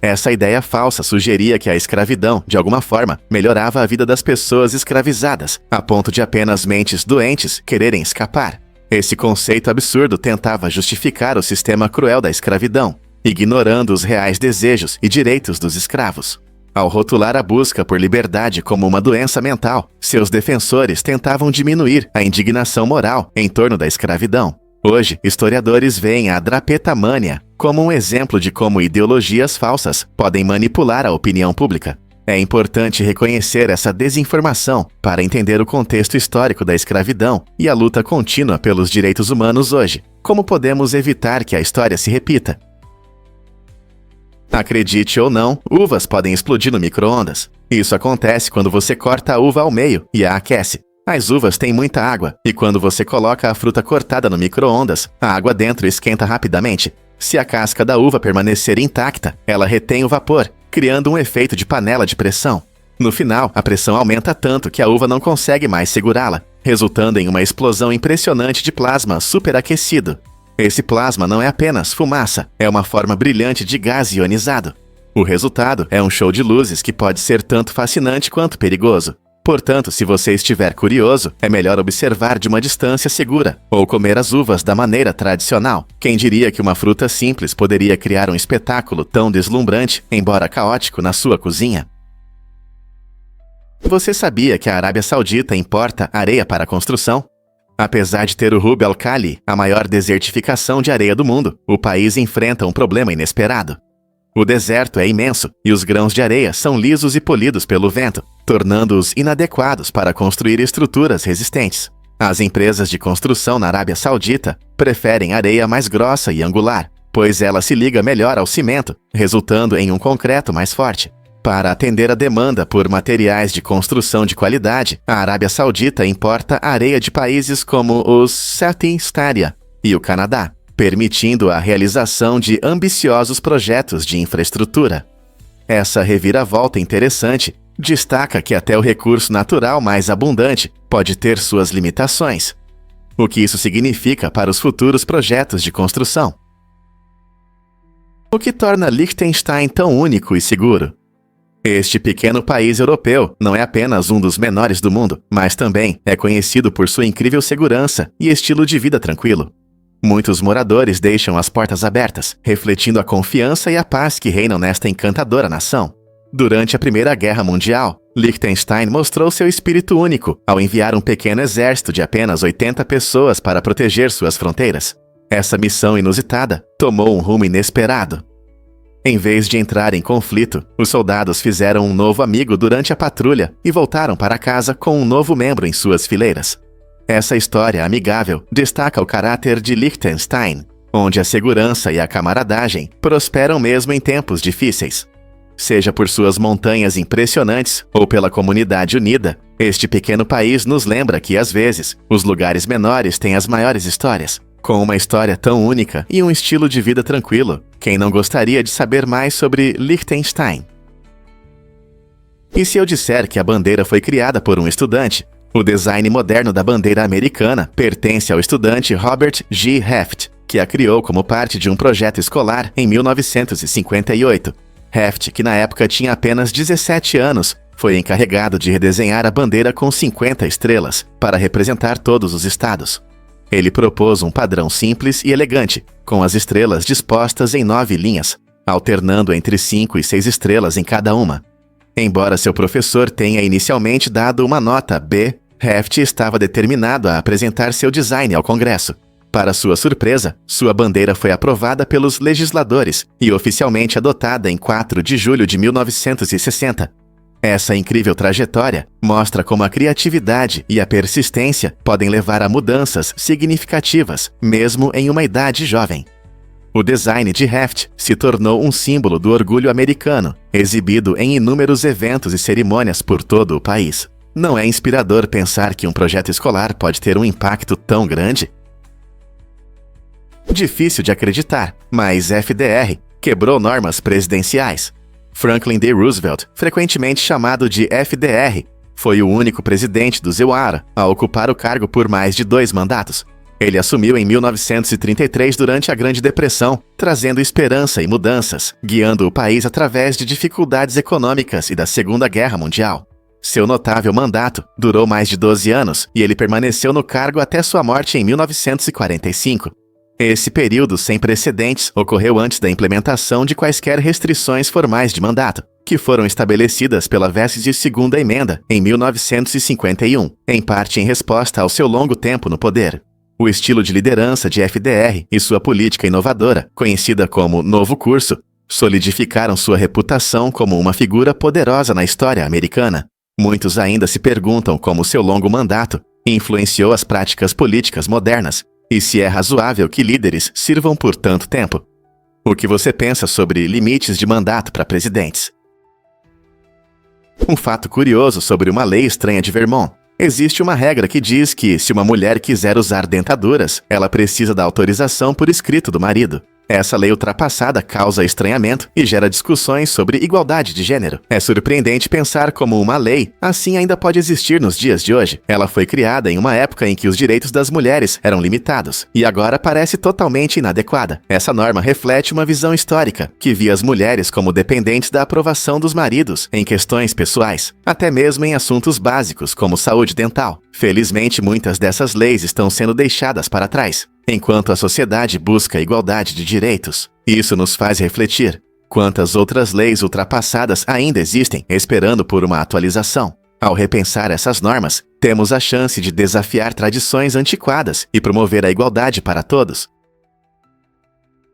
A: Essa ideia falsa sugeria que a escravidão, de alguma forma, melhorava a vida das pessoas escravizadas, a ponto de apenas mentes doentes quererem escapar. Esse conceito absurdo tentava justificar o sistema cruel da escravidão, ignorando os reais desejos e direitos dos escravos. Ao rotular a busca por liberdade como uma doença mental, seus defensores tentavam diminuir a indignação moral em torno da escravidão. Hoje, historiadores veem a drapetamânia como um exemplo de como ideologias falsas podem manipular a opinião pública. É importante reconhecer essa desinformação para entender o contexto histórico da escravidão e a luta contínua pelos direitos humanos hoje. Como podemos evitar que a história se repita? Acredite ou não, uvas podem explodir no micro-ondas. Isso acontece quando você corta a uva ao meio e a aquece. As uvas têm muita água, e quando você coloca a fruta cortada no micro-ondas, a água dentro esquenta rapidamente. Se a casca da uva permanecer intacta, ela retém o vapor, criando um efeito de panela de pressão. No final, a pressão aumenta tanto que a uva não consegue mais segurá-la, resultando em uma explosão impressionante de plasma superaquecido. Esse plasma não é apenas fumaça, é uma forma brilhante de gás ionizado. O resultado é um show de luzes que pode ser tanto fascinante quanto perigoso. Portanto, se você estiver curioso, é melhor observar de uma distância segura ou comer as uvas da maneira tradicional. Quem diria que uma fruta simples poderia criar um espetáculo tão deslumbrante, embora caótico, na sua cozinha? Você sabia que a Arábia Saudita importa areia para a construção? Apesar de ter o Rub al Khali, a maior desertificação de areia do mundo, o país enfrenta um problema inesperado. O deserto é imenso e os grãos de areia são lisos e polidos pelo vento, tornando-os inadequados para construir estruturas resistentes. As empresas de construção na Arábia Saudita preferem areia mais grossa e angular, pois ela se liga melhor ao cimento, resultando em um concreto mais forte. Para atender a demanda por materiais de construção de qualidade, a Arábia Saudita importa areia de países como os Southeast Asia e o Canadá, permitindo a realização de ambiciosos projetos de infraestrutura. Essa reviravolta interessante destaca que até o recurso natural mais abundante pode ter suas limitações. O que isso significa para os futuros projetos de construção? O que torna Liechtenstein tão único e seguro? Este pequeno país europeu não é apenas um dos menores do mundo, mas também é conhecido por sua incrível segurança e estilo de vida tranquilo. Muitos moradores deixam as portas abertas, refletindo a confiança e a paz que reinam nesta encantadora nação. Durante a Primeira Guerra Mundial, Liechtenstein mostrou seu espírito único ao enviar um pequeno exército de apenas 80 pessoas para proteger suas fronteiras. Essa missão inusitada tomou um rumo inesperado. Em vez de entrar em conflito, os soldados fizeram um novo amigo durante a patrulha e voltaram para casa com um novo membro em suas fileiras. Essa história amigável destaca o caráter de Liechtenstein, onde a segurança e a camaradagem prosperam mesmo em tempos difíceis. Seja por suas montanhas impressionantes ou pela comunidade unida, este pequeno país nos lembra que, às vezes, os lugares menores têm as maiores histórias. Com uma história tão única e um estilo de vida tranquilo, quem não gostaria de saber mais sobre Liechtenstein? E se eu disser que a bandeira foi criada por um estudante? O design moderno da bandeira americana pertence ao estudante Robert G. Heft, que a criou como parte de um projeto escolar em 1958. Heft, que na época tinha apenas 17 anos, foi encarregado de redesenhar a bandeira com 50 estrelas, para representar todos os estados. Ele propôs um padrão simples e elegante, com as estrelas dispostas em 9 linhas, alternando entre 5 e 6 estrelas em cada uma. Embora seu professor tenha inicialmente dado uma nota B, Heft estava determinado a apresentar seu design ao Congresso. Para sua surpresa, sua bandeira foi aprovada pelos legisladores e oficialmente adotada em 4 de julho de 1960. Essa incrível trajetória mostra como a criatividade e a persistência podem levar a mudanças significativas, mesmo em uma idade jovem. O design de Heft se tornou um símbolo do orgulho americano, exibido em inúmeros eventos e cerimônias por todo o país. Não é inspirador pensar que um projeto escolar pode ter um impacto tão grande? Difícil de acreditar, mas FDR quebrou normas presidenciais. Franklin D. Roosevelt, frequentemente chamado de FDR, foi o único presidente do ZEWAR a ocupar o cargo por mais de 2 mandatos. Ele assumiu em 1933 durante a Grande Depressão, trazendo esperança e mudanças, guiando o país através de dificuldades econômicas e da Segunda Guerra Mundial. Seu notável mandato durou mais de 12 anos e ele permaneceu no cargo até sua morte em 1945. Esse período sem precedentes ocorreu antes da implementação de quaisquer restrições formais de mandato, que foram estabelecidas pela Vestes Segunda Emenda em 1951, em parte em resposta ao seu longo tempo no poder. O estilo de liderança de FDR e sua política inovadora, conhecida como Novo Curso, solidificaram sua reputação como uma figura poderosa na história americana. Muitos ainda se perguntam como seu longo mandato influenciou as práticas políticas modernas e se é razoável que líderes sirvam por tanto tempo. O que você pensa sobre limites de mandato para presidentes? Um fato curioso sobre uma lei estranha de Vermont. Existe uma regra que diz que, se uma mulher quiser usar dentaduras, ela precisa da autorização por escrito do marido. Essa lei ultrapassada causa estranhamento e gera discussões sobre igualdade de gênero. É surpreendente pensar como uma lei assim ainda pode existir nos dias de hoje. Ela foi criada em uma época em que os direitos das mulheres eram limitados e agora parece totalmente inadequada. Essa norma reflete uma visão histórica que via as mulheres como dependentes da aprovação dos maridos em questões pessoais, até mesmo em assuntos básicos como saúde dental. Felizmente, muitas dessas leis estão sendo deixadas para trás, enquanto a sociedade busca igualdade de direitos. Isso nos faz refletir. Quantas outras leis ultrapassadas ainda existem, esperando por uma atualização? Ao repensar essas normas, temos a chance de desafiar tradições antiquadas e promover a igualdade para todos.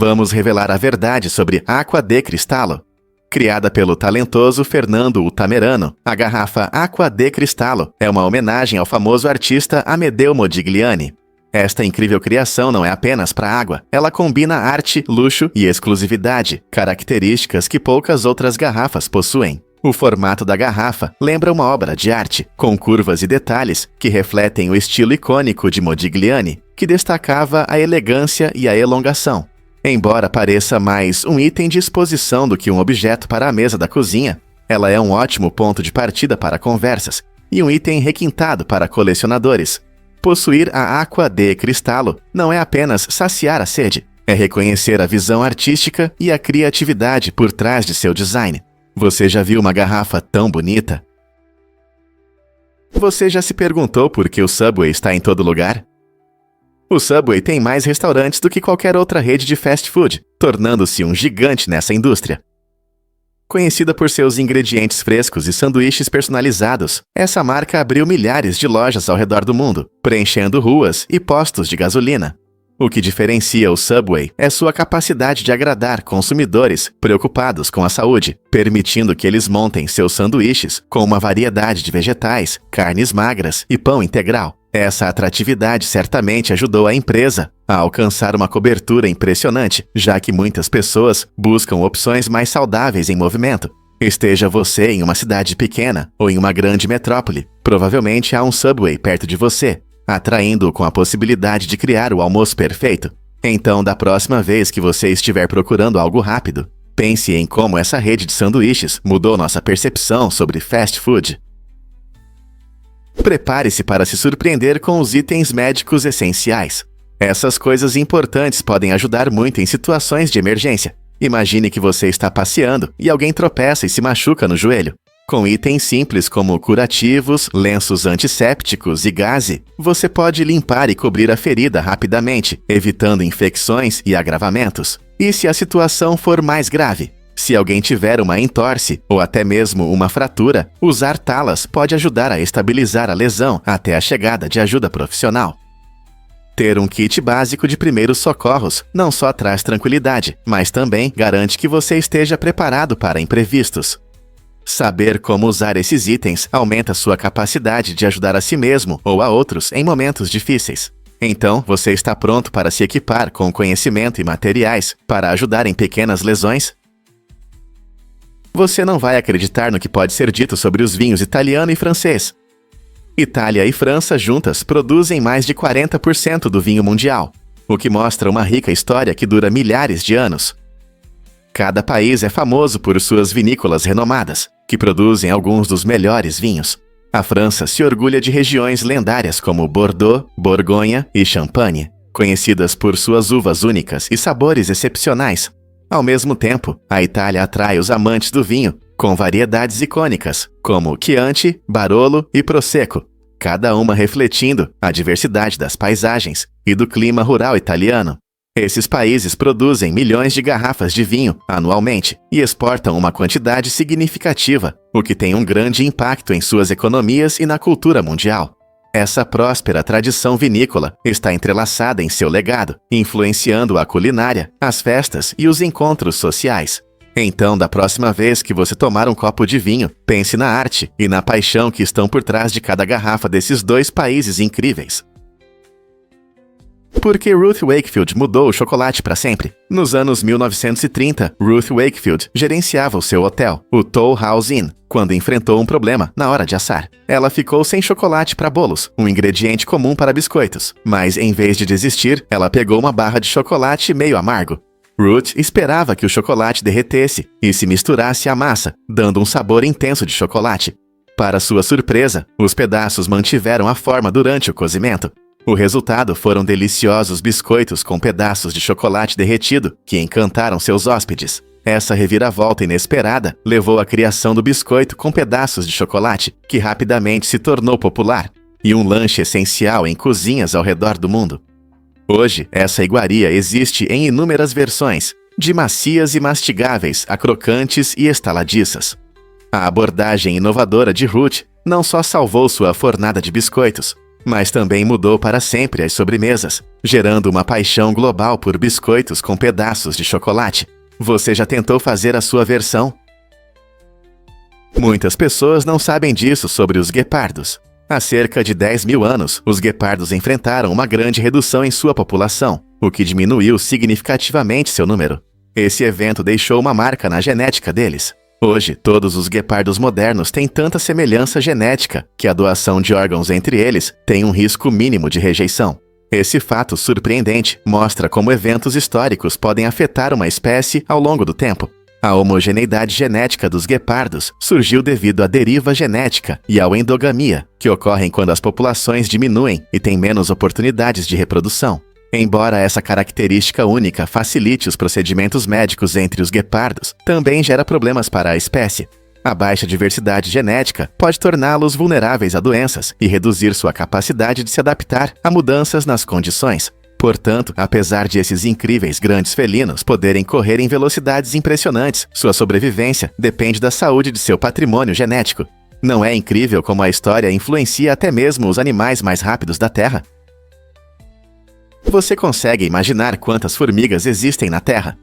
A: Vamos revelar a verdade sobre Aqua de Cristallo. Criada pelo talentoso Fernando Utamerano, a garrafa Aqua de Cristallo é uma homenagem ao famoso artista Amedeo Modigliani. Esta incrível criação não é apenas para água, ela combina arte, luxo e exclusividade, características que poucas outras garrafas possuem. O formato da garrafa lembra uma obra de arte, com curvas e detalhes que refletem o estilo icônico de Modigliani, que destacava a elegância e a elongação. Embora pareça mais um item de exposição do que um objeto para a mesa da cozinha, ela é um ótimo ponto de partida para conversas e um item requintado para colecionadores. Possuir a Aqua de Cristallo não é apenas saciar a sede, é reconhecer a visão artística e a criatividade por trás de seu design. Você já viu uma garrafa tão bonita? Você já se perguntou por que o Subway está em todo lugar? O Subway tem mais restaurantes do que qualquer outra rede de fast food, tornando-se um gigante nessa indústria. Conhecida por seus ingredientes frescos e sanduíches personalizados, essa marca abriu milhares de lojas ao redor do mundo, preenchendo ruas e postos de gasolina. O que diferencia o Subway é sua capacidade de agradar consumidores preocupados com a saúde, permitindo que eles montem seus sanduíches com uma variedade de vegetais, carnes magras e pão integral. Essa atratividade certamente ajudou a empresa a alcançar uma cobertura impressionante, já que muitas pessoas buscam opções mais saudáveis em movimento. Esteja você em uma cidade pequena ou em uma grande metrópole, provavelmente há um Subway perto de você, atraindo-o com a possibilidade de criar o almoço perfeito. Então, da próxima vez que você estiver procurando algo rápido, pense em como essa rede de sanduíches mudou nossa percepção sobre fast food. Prepare-se para se surpreender com os itens médicos essenciais. Essas coisas importantes podem ajudar muito em situações de emergência. Imagine que você está passeando e alguém tropeça e se machuca no joelho. Com itens simples como curativos, lenços antissépticos e gaze, você pode limpar e cobrir a ferida rapidamente, evitando infecções e agravamentos. E se a situação for mais grave? Se alguém tiver uma entorse ou até mesmo uma fratura, usar talas pode ajudar a estabilizar a lesão até a chegada de ajuda profissional. Ter um kit básico de primeiros socorros não só traz tranquilidade, mas também garante que você esteja preparado para imprevistos. Saber como usar esses itens aumenta sua capacidade de ajudar a si mesmo ou a outros em momentos difíceis. Então, você está pronto para se equipar com conhecimento e materiais para ajudar em pequenas lesões? Você não vai acreditar no que pode ser dito sobre os vinhos italiano e francês. Itália e França juntas produzem mais de 40% do vinho mundial, o que mostra uma rica história que dura milhares de anos. Cada país é famoso por suas vinícolas renomadas, que produzem alguns dos melhores vinhos. A França se orgulha de regiões lendárias como Bordeaux, Borgonha e Champagne, conhecidas por suas uvas únicas e sabores excepcionais. Ao mesmo tempo, a Itália atrai os amantes do vinho, com variedades icônicas, como Chianti, Barolo e Prosecco, cada uma refletindo a diversidade das paisagens e do clima rural italiano. Esses países produzem milhões de garrafas de vinho anualmente e exportam uma quantidade significativa, o que tem um grande impacto em suas economias e na cultura mundial. Essa próspera tradição vinícola está entrelaçada em seu legado, influenciando a culinária, as festas e os encontros sociais. Então, da próxima vez que você tomar um copo de vinho, pense na arte e na paixão que estão por trás de cada garrafa desses dois países incríveis. Por que Ruth Wakefield mudou o chocolate para sempre? Nos anos 1930, Ruth Wakefield gerenciava o seu hotel, o Toll House Inn, quando enfrentou um problema na hora de assar. Ela ficou sem chocolate para bolos, um ingrediente comum para biscoitos, mas em vez de desistir, ela pegou uma barra de chocolate meio amargo. Ruth esperava que o chocolate derretesse e se misturasse à massa, dando um sabor intenso de chocolate. Para sua surpresa, os pedaços mantiveram a forma durante o cozimento. O resultado foram deliciosos biscoitos com pedaços de chocolate derretido que encantaram seus hóspedes. Essa reviravolta inesperada levou à criação do biscoito com pedaços de chocolate, que rapidamente se tornou popular, e um lanche essencial em cozinhas ao redor do mundo. Hoje, essa iguaria existe em inúmeras versões, de macias e mastigáveis a crocantes e estaladiças. A abordagem inovadora de Ruth não só salvou sua fornada de biscoitos, mas também mudou para sempre as sobremesas, gerando uma paixão global por biscoitos com pedaços de chocolate. Você já tentou fazer a sua versão? Muitas pessoas não sabem disso sobre os guepardos. Há cerca de 10 mil anos, os guepardos enfrentaram uma grande redução em sua população, o que diminuiu significativamente seu número. Esse evento deixou uma marca na genética deles. Hoje, todos os guepardos modernos têm tanta semelhança genética que a doação de órgãos entre eles tem um risco mínimo de rejeição. Esse fato surpreendente mostra como eventos históricos podem afetar uma espécie ao longo do tempo. A homogeneidade genética dos guepardos surgiu devido à deriva genética e à endogamia, que ocorrem quando as populações diminuem e têm menos oportunidades de reprodução. Embora essa característica única facilite os procedimentos médicos entre os guepardos, também gera problemas para a espécie. A baixa diversidade genética pode torná-los vulneráveis a doenças e reduzir sua capacidade de se adaptar a mudanças nas condições. Portanto, apesar de esses incríveis grandes felinos poderem correr em velocidades impressionantes, sua sobrevivência depende da saúde de seu patrimônio genético. Não é incrível como a história influencia até mesmo os animais mais rápidos da Terra? Você consegue imaginar quantas formigas existem na Terra?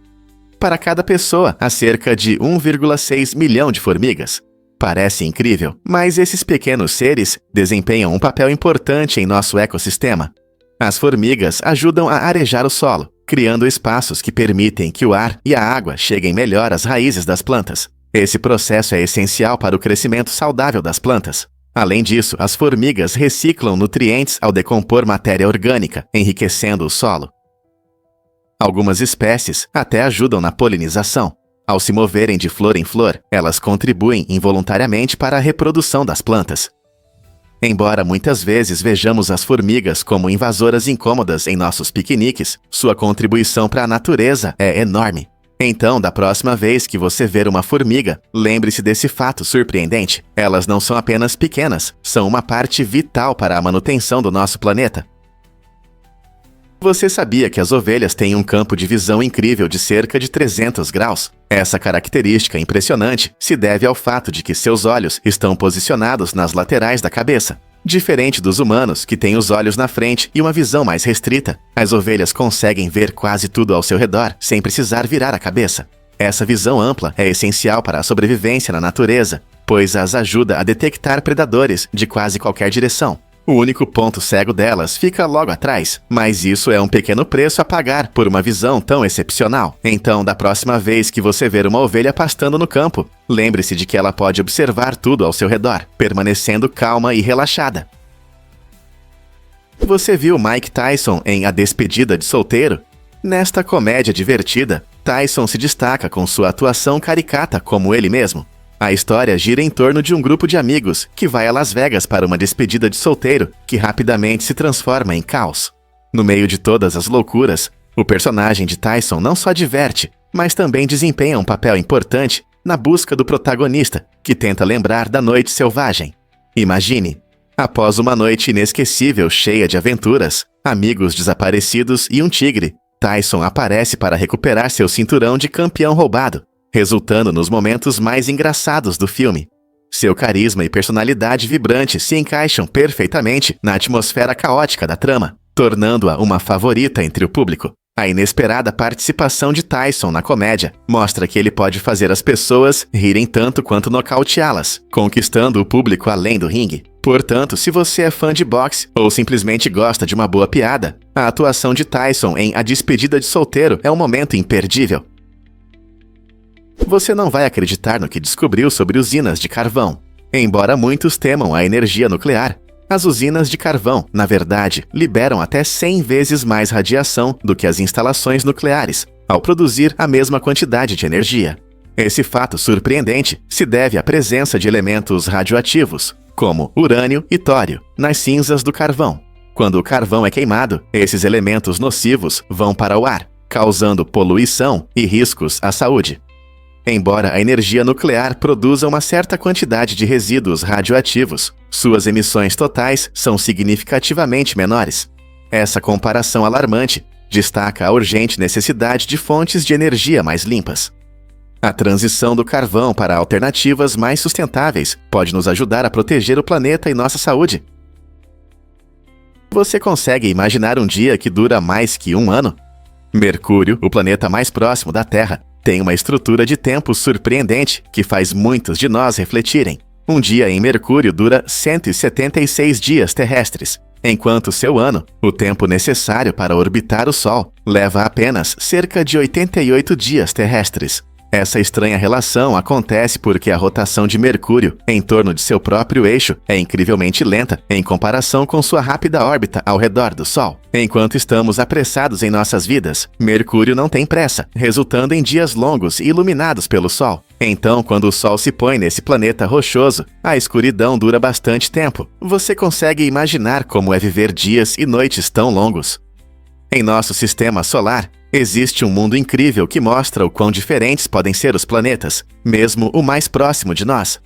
A: Para cada pessoa, há cerca de 1,6 milhão de formigas. Parece incrível, mas esses pequenos seres desempenham um papel importante em nosso ecossistema. As formigas ajudam a arejar o solo, criando espaços que permitem que o ar e a água cheguem melhor às raízes das plantas. Esse processo é essencial para o crescimento saudável das plantas. Além disso, as formigas reciclam nutrientes ao decompor matéria orgânica, enriquecendo o solo. Algumas espécies até ajudam na polinização. Ao se moverem de flor em flor, elas contribuem involuntariamente para a reprodução das plantas. Embora muitas vezes vejamos as formigas como invasoras incômodas em nossos piqueniques, sua contribuição para a natureza é enorme. Então, da próxima vez que você ver uma formiga, lembre-se desse fato surpreendente. Elas não são apenas pequenas, são uma parte vital para a manutenção do nosso planeta. Você sabia que as ovelhas têm um campo de visão incrível de cerca de 300 graus? Essa característica impressionante se deve ao fato de que seus olhos estão posicionados nas laterais da cabeça. Diferente dos humanos, que têm os olhos na frente e uma visão mais restrita, as ovelhas conseguem ver quase tudo ao seu redor, sem precisar virar a cabeça. Essa visão ampla é essencial para a sobrevivência na natureza, pois as ajuda a detectar predadores de quase qualquer direção. O único ponto cego delas fica logo atrás, mas isso é um pequeno preço a pagar por uma visão tão excepcional. Então, da próxima vez que você ver uma ovelha pastando no campo, lembre-se de que ela pode observar tudo ao seu redor, permanecendo calma e relaxada. Você viu Mike Tyson em A Despedida de Solteiro? Nesta comédia divertida, Tyson se destaca com sua atuação caricata como ele mesmo. A história gira em torno de um grupo de amigos que vai a Las Vegas para uma despedida de solteiro que rapidamente se transforma em caos. No meio de todas as loucuras, o personagem de Tyson não só diverte, mas também desempenha um papel importante na busca do protagonista, que tenta lembrar da noite selvagem. Imagine, após uma noite inesquecível cheia de aventuras, amigos desaparecidos e um tigre, Tyson aparece para recuperar seu cinturão de campeão roubado, resultando nos momentos mais engraçados do filme. Seu carisma e personalidade vibrante se encaixam perfeitamente na atmosfera caótica da trama, tornando-a uma favorita entre o público. A inesperada participação de Tyson na comédia mostra que ele pode fazer as pessoas rirem tanto quanto nocauteá-las, conquistando o público além do ringue. Portanto, se você é fã de boxe ou simplesmente gosta de uma boa piada, a atuação de Tyson em A Despedida de Solteiro é um momento imperdível. Você não vai acreditar no que descobriu sobre usinas de carvão. Embora muitos temam a energia nuclear, as usinas de carvão, na verdade, liberam até 100 vezes mais radiação do que as instalações nucleares, ao produzir a mesma quantidade de energia. Esse fato surpreendente se deve à presença de elementos radioativos, como urânio e tório, nas cinzas do carvão. Quando o carvão é queimado, esses elementos nocivos vão para o ar, causando poluição e riscos à saúde. Embora a energia nuclear produza uma certa quantidade de resíduos radioativos, suas emissões totais são significativamente menores. Essa comparação alarmante destaca a urgente necessidade de fontes de energia mais limpas. A transição do carvão para alternativas mais sustentáveis pode nos ajudar a proteger o planeta e nossa saúde. Você consegue imaginar um dia que dura mais que um ano? Mercúrio, o planeta mais próximo da Terra, tem uma estrutura de tempo surpreendente que faz muitos de nós refletirem. Um dia em Mercúrio dura 176 dias terrestres, enquanto seu ano, o tempo necessário para orbitar o Sol, leva apenas cerca de 88 dias terrestres. Essa estranha relação acontece porque a rotação de Mercúrio em torno de seu próprio eixo é incrivelmente lenta em comparação com sua rápida órbita ao redor do Sol. Enquanto estamos apressados em nossas vidas, Mercúrio não tem pressa, resultando em dias longos e iluminados pelo Sol. Então, quando o Sol se põe nesse planeta rochoso, a escuridão dura bastante tempo. Você consegue imaginar como é viver dias e noites tão longos? Em nosso sistema solar, existe um mundo incrível que mostra o quão diferentes podem ser os planetas, mesmo o mais próximo de nós.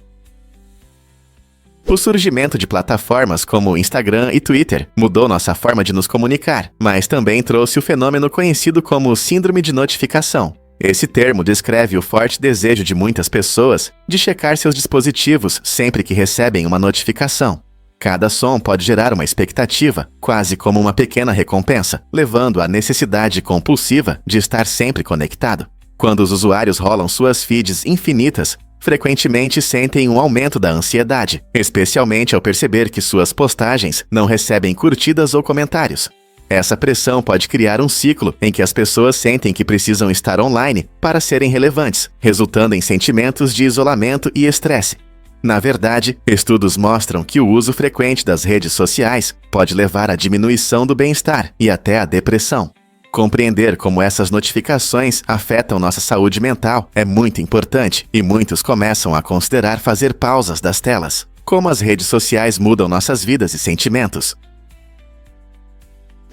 A: O surgimento de plataformas como Instagram e Twitter mudou nossa forma de nos comunicar, mas também trouxe o fenômeno conhecido como síndrome de notificação. Esse termo descreve o forte desejo de muitas pessoas de checar seus dispositivos sempre que recebem uma notificação. Cada som pode gerar uma expectativa, quase como uma pequena recompensa, levando à necessidade compulsiva de estar sempre conectado. Quando os usuários rolam suas feeds infinitas, frequentemente sentem um aumento da ansiedade, especialmente ao perceber que suas postagens não recebem curtidas ou comentários. Essa pressão pode criar um ciclo em que as pessoas sentem que precisam estar online para serem relevantes, resultando em sentimentos de isolamento e estresse. Na verdade, estudos mostram que o uso frequente das redes sociais pode levar à diminuição do bem-estar e até à depressão. Compreender como essas notificações afetam nossa saúde mental é muito importante e muitos começam a considerar fazer pausas das telas. Como as redes sociais mudam nossas vidas e sentimentos.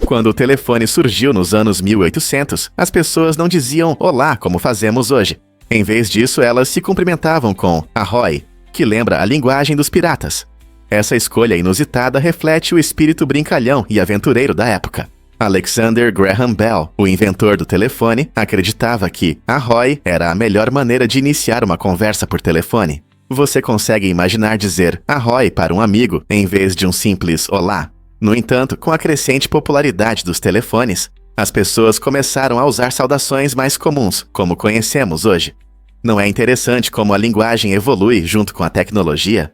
A: Quando o telefone surgiu nos anos 1800, as pessoas não diziam olá como fazemos hoje. Em vez disso, elas se cumprimentavam com ahoy, que lembra a linguagem dos piratas. Essa escolha inusitada reflete o espírito brincalhão e aventureiro da época. Alexander Graham Bell, o inventor do telefone, acreditava que ahoy era a melhor maneira de iniciar uma conversa por telefone. Você consegue imaginar dizer ahoy para um amigo em vez de um simples olá? No entanto, com a crescente popularidade dos telefones, as pessoas começaram a usar saudações mais comuns, como conhecemos hoje. Não é interessante como a linguagem evolui junto com a tecnologia?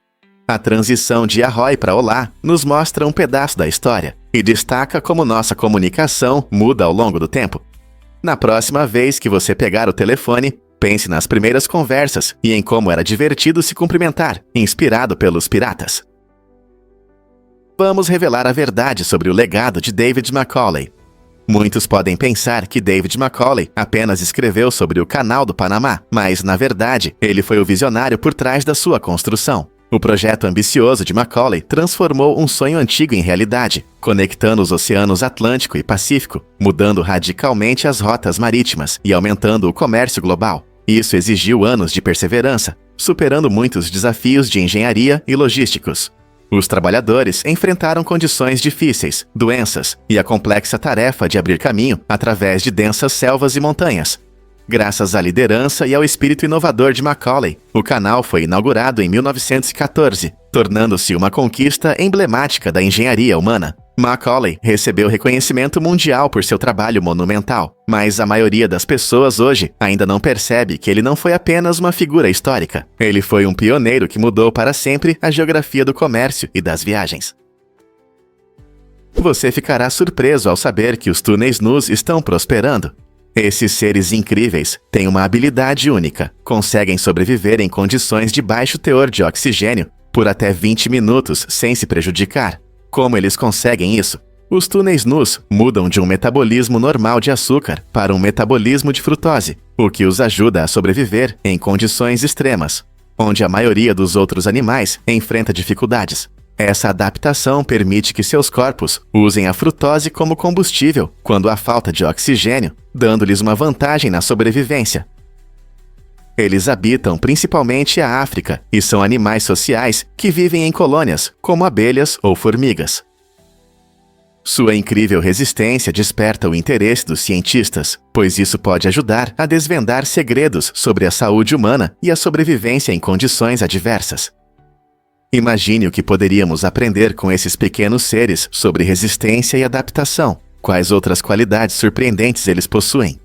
A: A transição de ahoy para olá nos mostra um pedaço da história e destaca como nossa comunicação muda ao longo do tempo. Na próxima vez que você pegar o telefone, pense nas primeiras conversas e em como era divertido se cumprimentar, inspirado pelos piratas. Vamos revelar a verdade sobre o legado de David Macaulay. Muitos podem pensar que David Macaulay apenas escreveu sobre o Canal do Panamá, mas, na verdade, ele foi o visionário por trás da sua construção. O projeto ambicioso de Macaulay transformou um sonho antigo em realidade, conectando os oceanos Atlântico e Pacífico, mudando radicalmente as rotas marítimas e aumentando o comércio global. Isso exigiu anos de perseverança, superando muitos desafios de engenharia e logísticos. Os trabalhadores enfrentaram condições difíceis, doenças e a complexa tarefa de abrir caminho através de densas selvas e montanhas. Graças à liderança e ao espírito inovador de Macaulay, o canal foi inaugurado em 1914, tornando-se uma conquista emblemática da engenharia humana. Macaulay recebeu reconhecimento mundial por seu trabalho monumental, mas a maioria das pessoas hoje ainda não percebe que ele não foi apenas uma figura histórica. Ele foi um pioneiro que mudou para sempre a geografia do comércio e das viagens. Você ficará surpreso ao saber que os túneis nus estão prosperando. Esses seres incríveis têm uma habilidade única. Conseguem sobreviver em condições de baixo teor de oxigênio por até 20 minutos sem se prejudicar. Como eles conseguem isso? Os túneis nus mudam de um metabolismo normal de açúcar para um metabolismo de frutose, o que os ajuda a sobreviver em condições extremas, onde a maioria dos outros animais enfrenta dificuldades. Essa adaptação permite que seus corpos usem a frutose como combustível quando há falta de oxigênio, dando-lhes uma vantagem na sobrevivência. Eles habitam principalmente a África e são animais sociais que vivem em colônias, como abelhas ou formigas. Sua incrível resistência desperta o interesse dos cientistas, pois isso pode ajudar a desvendar segredos sobre a saúde humana e a sobrevivência em condições adversas. Imagine o que poderíamos aprender com esses pequenos seres sobre resistência e adaptação. Quais outras qualidades surpreendentes eles possuem?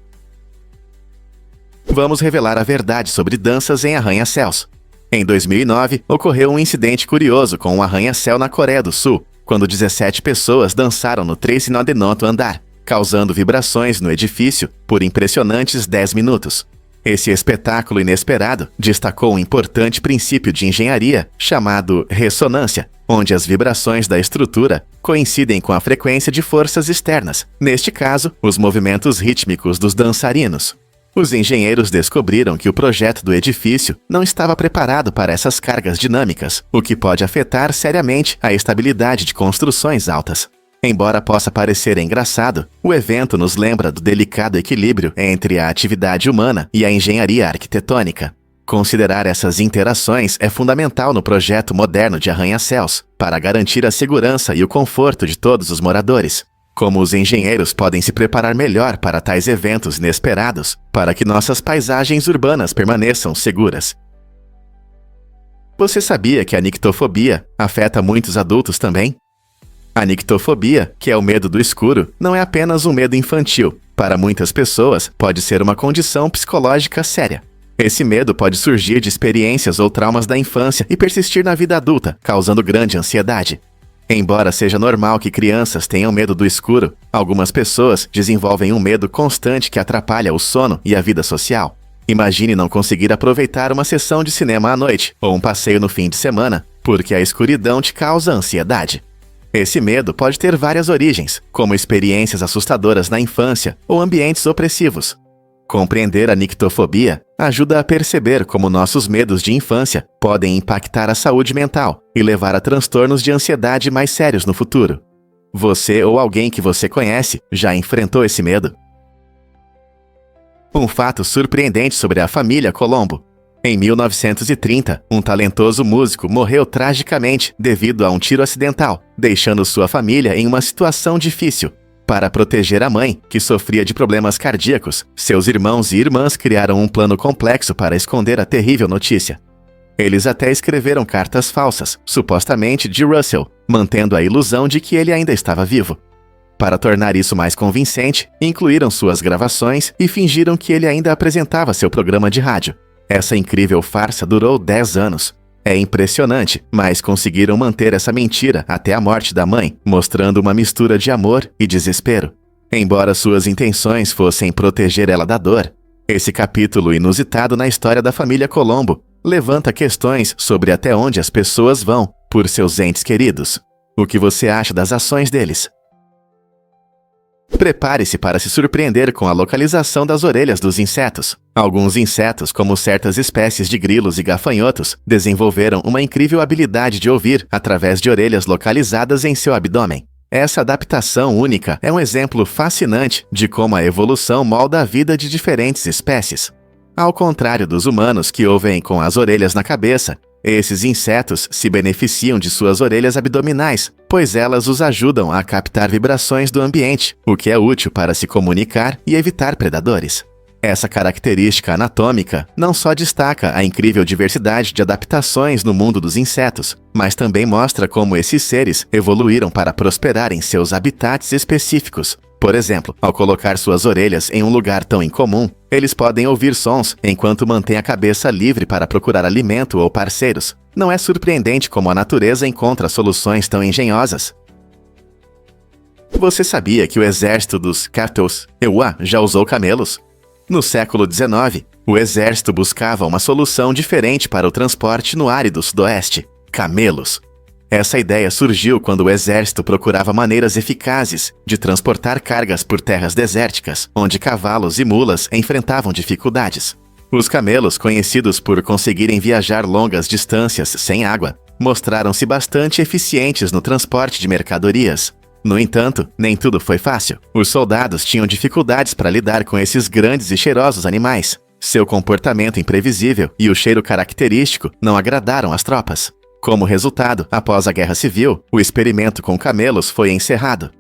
A: Vamos revelar a verdade sobre danças em arranha-céus. Em 2009, ocorreu um incidente curioso com um arranha-céu na Coreia do Sul, quando 17 pessoas dançaram no 39º andar, causando vibrações no edifício por impressionantes 10 minutos. Esse espetáculo inesperado destacou um importante princípio de engenharia chamado ressonância, onde as vibrações da estrutura coincidem com a frequência de forças externas, neste caso, os movimentos rítmicos dos dançarinos. Os engenheiros descobriram que o projeto do edifício não estava preparado para essas cargas dinâmicas, o que pode afetar seriamente a estabilidade de construções altas. Embora possa parecer engraçado, o evento nos lembra do delicado equilíbrio entre a atividade humana e a engenharia arquitetônica. Considerar essas interações é fundamental no projeto moderno de arranha-céus, para garantir a segurança e o conforto de todos os moradores. Como os engenheiros podem se preparar melhor para tais eventos inesperados, para que nossas paisagens urbanas permaneçam seguras? Você sabia que a nictofobia afeta muitos adultos também? A nictofobia, que é o medo do escuro, não é apenas um medo infantil. Para muitas pessoas, pode ser uma condição psicológica séria. Esse medo pode surgir de experiências ou traumas da infância e persistir na vida adulta, causando grande ansiedade. Embora seja normal que crianças tenham medo do escuro, algumas pessoas desenvolvem um medo constante que atrapalha o sono e a vida social. Imagine não conseguir aproveitar uma sessão de cinema à noite ou um passeio no fim de semana, porque a escuridão te causa ansiedade. Esse medo pode ter várias origens, como experiências assustadoras na infância ou ambientes opressivos. Compreender a nictofobia ajuda a perceber como nossos medos de infância podem impactar a saúde mental e levar a transtornos de ansiedade mais sérios no futuro. Você ou alguém que você conhece já enfrentou esse medo? Um fato surpreendente sobre a família Colombo. Em 1930, um talentoso músico morreu tragicamente devido a um tiro acidental, deixando sua família em uma situação difícil. Para proteger a mãe, que sofria de problemas cardíacos, seus irmãos e irmãs criaram um plano complexo para esconder a terrível notícia. Eles até escreveram cartas falsas, supostamente de Russell, mantendo a ilusão de que ele ainda estava vivo. Para tornar isso mais convincente, incluíram suas gravações e fingiram que ele ainda apresentava seu programa de rádio. Essa incrível farsa durou 10 anos. É impressionante, mas conseguiram manter essa mentira até a morte da mãe, mostrando uma mistura de amor e desespero. Embora suas intenções fossem proteger ela da dor, esse capítulo inusitado na história da família Colombo levanta questões sobre até onde as pessoas vão por seus entes queridos. O que você acha das ações deles? Prepare-se para se surpreender com a localização das orelhas dos insetos. Alguns insetos, como certas espécies de grilos e gafanhotos, desenvolveram uma incrível habilidade de ouvir através de orelhas localizadas em seu abdômen. Essa adaptação única é um exemplo fascinante de como a evolução molda a vida de diferentes espécies. Ao contrário dos humanos que ouvem com as orelhas na cabeça, esses insetos se beneficiam de suas orelhas abdominais, pois elas os ajudam a captar vibrações do ambiente, o que é útil para se comunicar e evitar predadores. Essa característica anatômica não só destaca a incrível diversidade de adaptações no mundo dos insetos, mas também mostra como esses seres evoluíram para prosperar em seus habitats específicos. Por exemplo, ao colocar suas orelhas em um lugar tão incomum, eles podem ouvir sons enquanto mantêm a cabeça livre para procurar alimento ou parceiros. Não é surpreendente como a natureza encontra soluções tão engenhosas. Você sabia que o exército dos Catos Ewa já usou camelos? No século XIX, o exército buscava uma solução diferente para o transporte no árido sudoeste: camelos. Essa ideia surgiu quando o exército procurava maneiras eficazes de transportar cargas por terras desérticas, onde cavalos e mulas enfrentavam dificuldades. Os camelos, conhecidos por conseguirem viajar longas distâncias sem água, mostraram-se bastante eficientes no transporte de mercadorias. No entanto, nem tudo foi fácil. Os soldados tinham dificuldades para lidar com esses grandes e cheirosos animais. Seu comportamento imprevisível e o cheiro característico não agradaram as tropas. Como resultado, após a Guerra Civil, o experimento com camelos foi encerrado.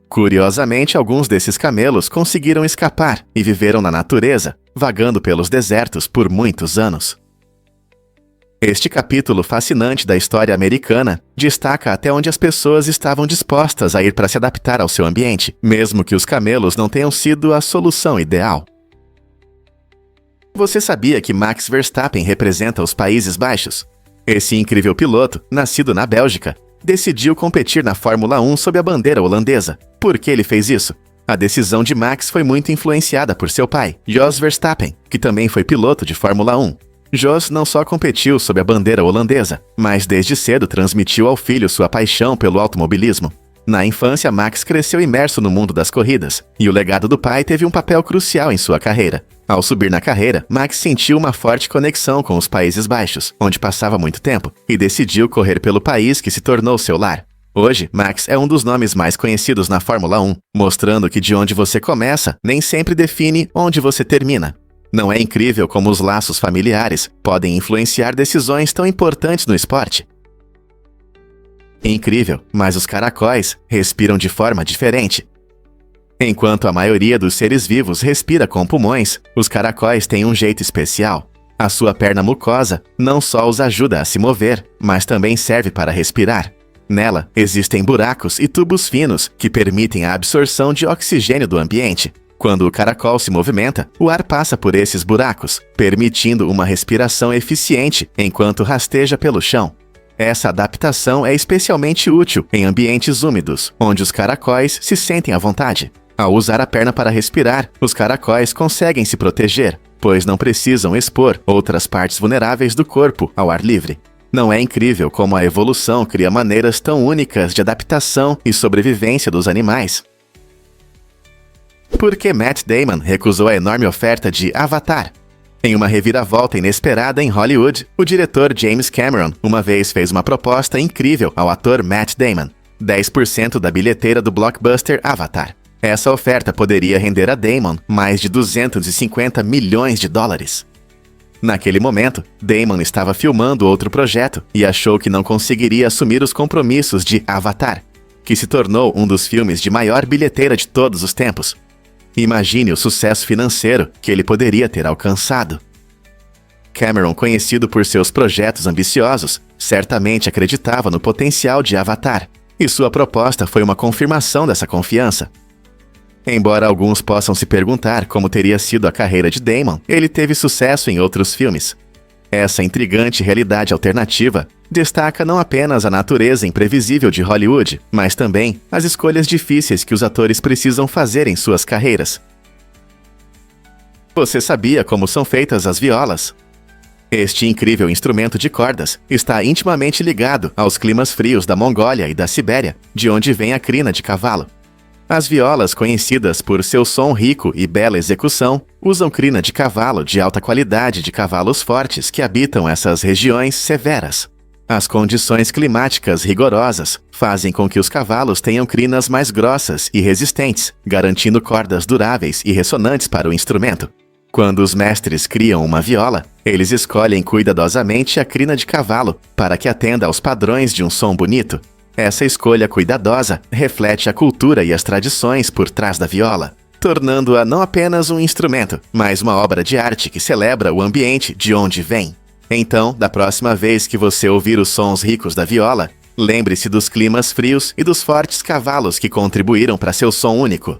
A: Curiosamente, alguns desses camelos conseguiram escapar e viveram na natureza, vagando pelos desertos por muitos anos. Este capítulo fascinante da história americana destaca até onde as pessoas estavam dispostas a ir para se adaptar ao seu ambiente, mesmo que os camelos não tenham sido a solução ideal. Você sabia que Max Verstappen representa os Países Baixos? Esse incrível piloto, nascido na Bélgica, decidiu competir na Fórmula 1 sob a bandeira holandesa. Por que ele fez isso? A decisão de Max foi muito influenciada por seu pai, Jos Verstappen, que também foi piloto de Fórmula 1. Jos não só competiu sob a bandeira holandesa, mas desde cedo transmitiu ao filho sua paixão pelo automobilismo. Na infância, Max cresceu imerso no mundo das corridas, e o legado do pai teve um papel crucial em sua carreira. Ao subir na carreira, Max sentiu uma forte conexão com os Países Baixos, onde passava muito tempo, e decidiu correr pelo país que se tornou seu lar. Hoje, Max é um dos nomes mais conhecidos na Fórmula 1, mostrando que de onde você começa nem sempre define onde você termina. Não é incrível como os laços familiares podem influenciar decisões tão importantes no esporte? Incrível, mas os caracóis respiram de forma diferente. Enquanto a maioria dos seres vivos respira com pulmões, os caracóis têm um jeito especial. A sua perna mucosa não só os ajuda a se mover, mas também serve para respirar. Nela, existem buracos e tubos finos que permitem a absorção de oxigênio do ambiente. Quando o caracol se movimenta, o ar passa por esses buracos, permitindo uma respiração eficiente enquanto rasteja pelo chão. Essa adaptação é especialmente útil em ambientes úmidos, onde os caracóis se sentem à vontade. Ao usar a perna para respirar, os caracóis conseguem se proteger, pois não precisam expor outras partes vulneráveis do corpo ao ar livre. Não é incrível como a evolução cria maneiras tão únicas de adaptação e sobrevivência dos animais? Por que Matt Damon recusou a enorme oferta de Avatar? Em uma reviravolta inesperada em Hollywood, o diretor James Cameron uma vez fez uma proposta incrível ao ator Matt Damon: 10% da bilheteira do blockbuster Avatar. Essa oferta poderia render a Damon mais de 250 milhões de dólares. Naquele momento, Damon estava filmando outro projeto e achou que não conseguiria assumir os compromissos de Avatar, que se tornou um dos filmes de maior bilheteira de todos os tempos. Imagine o sucesso financeiro que ele poderia ter alcançado. Cameron, conhecido por seus projetos ambiciosos, certamente acreditava no potencial de Avatar, e sua proposta foi uma confirmação dessa confiança. Embora alguns possam se perguntar como teria sido a carreira de Damon, ele teve sucesso em outros filmes. Essa intrigante realidade alternativa destaca não apenas a natureza imprevisível de Hollywood, mas também as escolhas difíceis que os atores precisam fazer em suas carreiras. Você sabia como são feitas as violas? Este incrível instrumento de cordas está intimamente ligado aos climas frios da Mongólia e da Sibéria, de onde vem a crina de cavalo. As violas, conhecidas por seu som rico e bela execução, usam crina de cavalo de alta qualidade de cavalos fortes que habitam essas regiões severas. As condições climáticas rigorosas fazem com que os cavalos tenham crinas mais grossas e resistentes, garantindo cordas duráveis e ressonantes para o instrumento. Quando os mestres criam uma viola, eles escolhem cuidadosamente a crina de cavalo para que atenda aos padrões de um som bonito. Essa escolha cuidadosa reflete a cultura e as tradições por trás da viola, tornando-a não apenas um instrumento, mas uma obra de arte que celebra o ambiente de onde vem. Então, da próxima vez que você ouvir os sons ricos da viola, lembre-se dos climas frios e dos fortes cavalos que contribuíram para seu som único.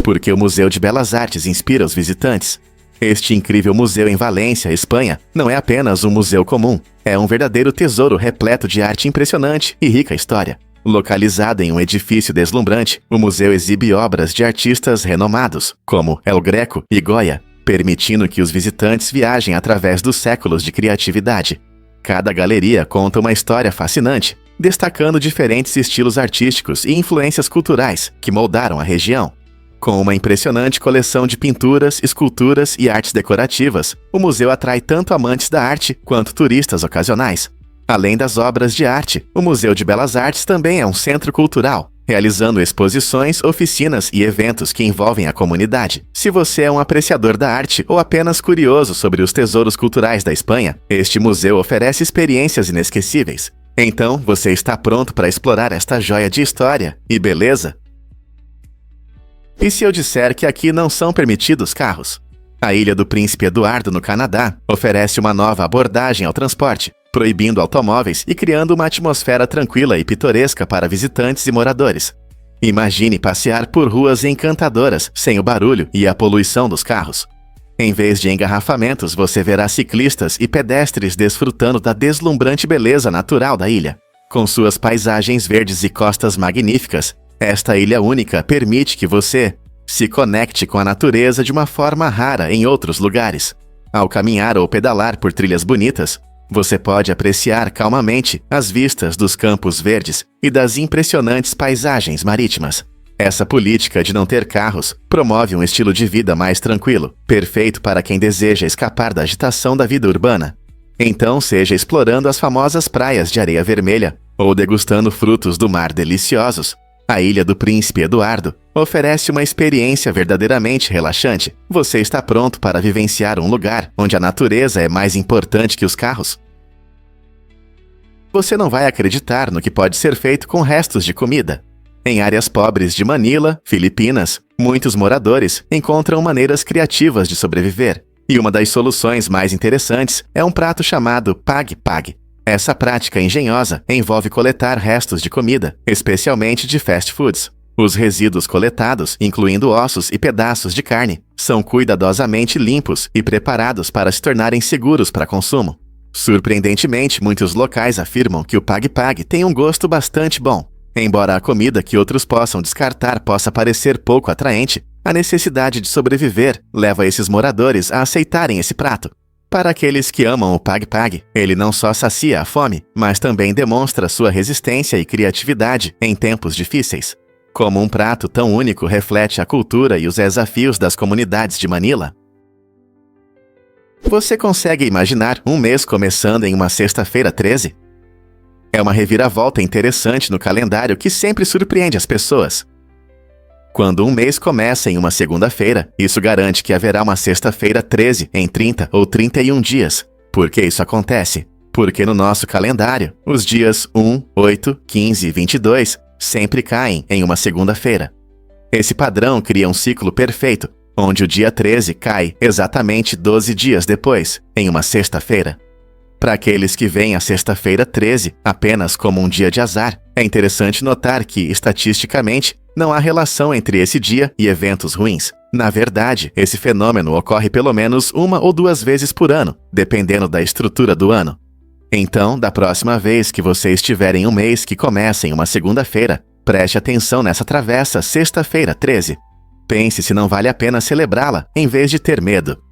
A: Porque o Museu de Belas Artes inspira os visitantes. Este incrível museu em Valência, Espanha, não é apenas um museu comum, é um verdadeiro tesouro repleto de arte impressionante e rica história. Localizado em um edifício deslumbrante, o museu exibe obras de artistas renomados, como El Greco e Goya, permitindo que os visitantes viajem através dos séculos de criatividade. Cada galeria conta uma história fascinante, destacando diferentes estilos artísticos e influências culturais que moldaram a região. Com uma impressionante coleção de pinturas, esculturas e artes decorativas, o museu atrai tanto amantes da arte quanto turistas ocasionais. Além das obras de arte, o Museu de Belas Artes também é um centro cultural, realizando exposições, oficinas e eventos que envolvem a comunidade. Se você é um apreciador da arte ou apenas curioso sobre os tesouros culturais da Espanha, este museu oferece experiências inesquecíveis. Então, você está pronto para explorar esta joia de história e beleza? E se eu disser que aqui não são permitidos carros? A Ilha do Príncipe Eduardo, no Canadá, oferece uma nova abordagem ao transporte, proibindo automóveis e criando uma atmosfera tranquila e pitoresca para visitantes e moradores. Imagine passear por ruas encantadoras, sem o barulho e a poluição dos carros. Em vez de engarrafamentos, você verá ciclistas e pedestres desfrutando da deslumbrante beleza natural da ilha. Com suas paisagens verdes e costas magníficas, esta ilha única permite que você se conecte com a natureza de uma forma rara em outros lugares. Ao caminhar ou pedalar por trilhas bonitas, você pode apreciar calmamente as vistas dos campos verdes e das impressionantes paisagens marítimas. Essa política de não ter carros promove um estilo de vida mais tranquilo, perfeito para quem deseja escapar da agitação da vida urbana. Então, seja explorando as famosas praias de areia vermelha ou degustando frutos do mar deliciosos, a Ilha do Príncipe Eduardo oferece uma experiência verdadeiramente relaxante. Você está pronto para vivenciar um lugar onde a natureza é mais importante que os carros? Você não vai acreditar no que pode ser feito com restos de comida. Em áreas pobres de Manila, Filipinas, muitos moradores encontram maneiras criativas de sobreviver. E uma das soluções mais interessantes é um prato chamado pag-pag. Essa prática engenhosa envolve coletar restos de comida, especialmente de fast foods. Os resíduos coletados, incluindo ossos e pedaços de carne, são cuidadosamente limpos e preparados para se tornarem seguros para consumo. Surpreendentemente, muitos locais afirmam que o pag-pag tem um gosto bastante bom. Embora a comida que outros possam descartar possa parecer pouco atraente, a necessidade de sobreviver leva esses moradores a aceitarem esse prato. Para aqueles que amam o pag-pag, ele não só sacia a fome, mas também demonstra sua resistência e criatividade em tempos difíceis. Como um prato tão único reflete a cultura e os desafios das comunidades de Manila? Você consegue imaginar um mês começando em uma sexta-feira 13? É uma reviravolta interessante no calendário que sempre surpreende as pessoas. Quando um mês começa em uma segunda-feira, isso garante que haverá uma sexta-feira 13 em 30 ou 31 dias. Por que isso acontece? Porque no nosso calendário, os dias 1, 8, 15 e 22 sempre caem em uma segunda-feira. Esse padrão cria um ciclo perfeito, onde o dia 13 cai exatamente 12 dias depois, em uma sexta-feira. Para aqueles que veem a sexta-feira 13 apenas como um dia de azar, é interessante notar que, estatisticamente, não há relação entre esse dia e eventos ruins. Na verdade, esse fenômeno ocorre pelo menos uma ou duas vezes por ano, dependendo da estrutura do ano. Então, da próxima vez que você estiver em um mês que começa em uma segunda-feira, preste atenção nessa travessa sexta-feira 13. Pense se não vale a pena celebrá-la, em vez de ter medo.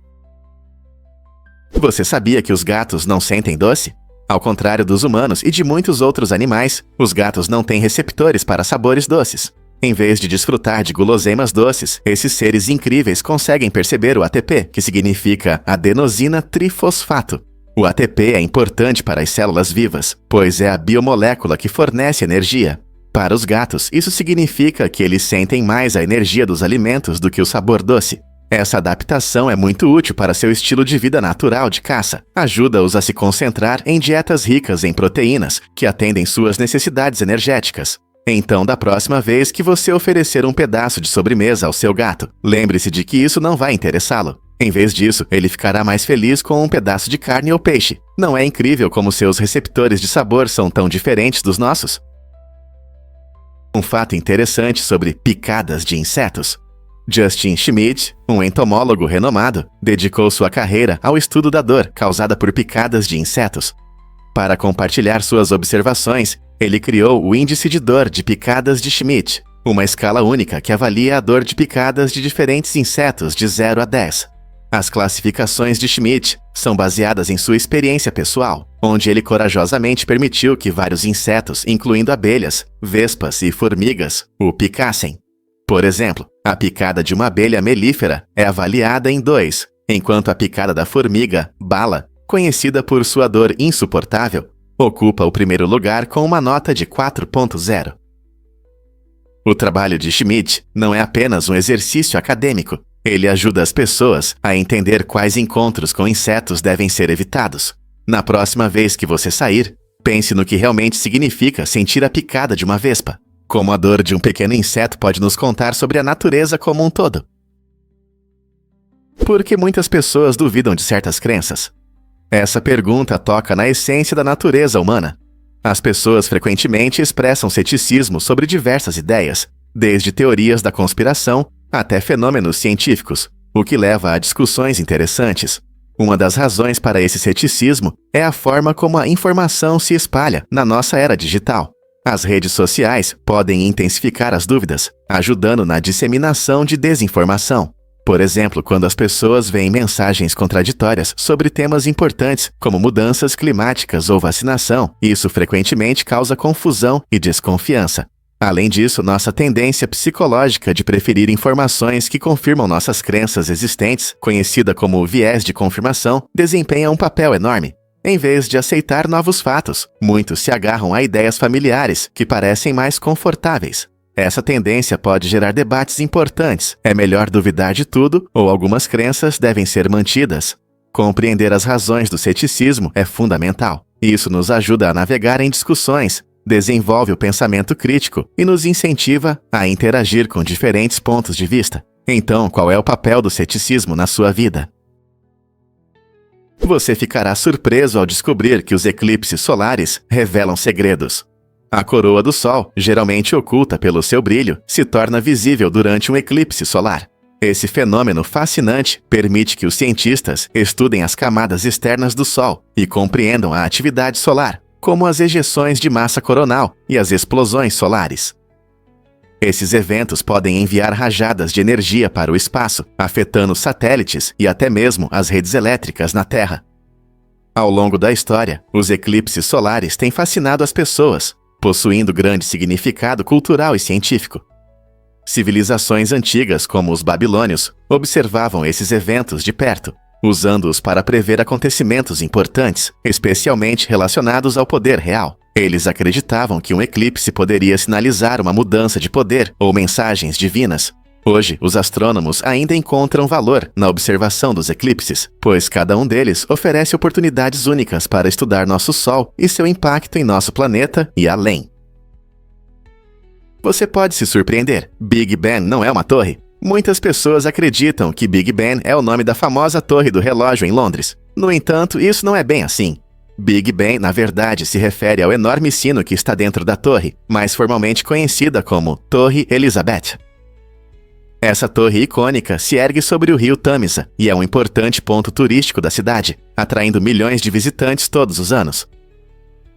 A: Você sabia que os gatos não sentem doce? Ao contrário dos humanos e de muitos outros animais, os gatos não têm receptores para sabores doces. Em vez de desfrutar de guloseimas doces, esses seres incríveis conseguem perceber o ATP, que significa adenosina trifosfato. O ATP é importante para as células vivas, pois é a biomolécula que fornece energia. Para os gatos, isso significa que eles sentem mais a energia dos alimentos do que o sabor doce. Essa adaptação é muito útil para seu estilo de vida natural de caça. Ajuda-os a se concentrar em dietas ricas em proteínas, que atendem suas necessidades energéticas. Então, da próxima vez que você oferecer um pedaço de sobremesa ao seu gato, lembre-se de que isso não vai interessá-lo. Em vez disso, ele ficará mais feliz com um pedaço de carne ou peixe. Não é incrível como seus receptores de sabor são tão diferentes dos nossos? Um fato interessante sobre picadas de insetos. Justin Schmidt, um entomólogo renomado, dedicou sua carreira ao estudo da dor causada por picadas de insetos. Para compartilhar suas observações, ele criou o Índice de Dor de Picadas de Schmidt, uma escala única que avalia a dor de picadas de diferentes insetos de 0 a 10. As classificações de Schmidt são baseadas em sua experiência pessoal, onde ele corajosamente permitiu que vários insetos, incluindo abelhas, vespas e formigas, o picassem. Por exemplo, a picada de uma abelha melífera é avaliada em 2, enquanto a picada da formiga, bala, conhecida por sua dor insuportável, ocupa o primeiro lugar com uma nota de 4.0. O trabalho de Schmidt não é apenas um exercício acadêmico. Ele ajuda as pessoas a entender quais encontros com insetos devem ser evitados. Na próxima vez que você sair, pense no que realmente significa sentir a picada de uma vespa. Como a dor de um pequeno inseto pode nos contar sobre a natureza como um todo. Por que muitas pessoas duvidam de certas crenças? Essa pergunta toca na essência da natureza humana. As pessoas frequentemente expressam ceticismo sobre diversas ideias, desde teorias da conspiração até fenômenos científicos, o que leva a discussões interessantes. Uma das razões para esse ceticismo é a forma como a informação se espalha na nossa era digital. As redes sociais podem intensificar as dúvidas, ajudando na disseminação de desinformação. Por exemplo, quando as pessoas veem mensagens contraditórias sobre temas importantes, como mudanças climáticas ou vacinação, isso frequentemente causa confusão e desconfiança. Além disso, nossa tendência psicológica de preferir informações que confirmam nossas crenças existentes, conhecida como viés de confirmação, desempenha um papel enorme. Em vez de aceitar novos fatos, muitos se agarram a ideias familiares que parecem mais confortáveis. Essa tendência pode gerar debates importantes. É melhor duvidar de tudo ou algumas crenças devem ser mantidas? Compreender as razões do ceticismo é fundamental. Isso nos ajuda a navegar em discussões, desenvolve o pensamento crítico e nos incentiva a interagir com diferentes pontos de vista. Então, qual é o papel do ceticismo na sua vida? Você ficará surpreso ao descobrir que os eclipses solares revelam segredos. A coroa do Sol, geralmente oculta pelo seu brilho, se torna visível durante um eclipse solar. Esse fenômeno fascinante permite que os cientistas estudem as camadas externas do Sol e compreendam a atividade solar, como as ejeções de massa coronal e as explosões solares. Esses eventos podem enviar rajadas de energia para o espaço, afetando satélites e até mesmo as redes elétricas na Terra. Ao longo da história, os eclipses solares têm fascinado as pessoas, possuindo grande significado cultural e científico. Civilizações antigas, como os babilônios, observavam esses eventos de perto, usando-os para prever acontecimentos importantes, especialmente relacionados ao poder real. Eles acreditavam que um eclipse poderia sinalizar uma mudança de poder ou mensagens divinas. Hoje, os astrônomos ainda encontram valor na observação dos eclipses, pois cada um deles oferece oportunidades únicas para estudar nosso Sol e seu impacto em nosso planeta e além. Você pode se surpreender. Big Ben não é uma torre. Muitas pessoas acreditam que Big Ben é o nome da famosa torre do relógio em Londres. No entanto, isso não é bem assim. Big Ben, na verdade, se refere ao enorme sino que está dentro da torre, mais formalmente conhecida como Torre Elizabeth. Essa torre icônica se ergue sobre o rio Tamisa e é um importante ponto turístico da cidade, atraindo milhões de visitantes todos os anos.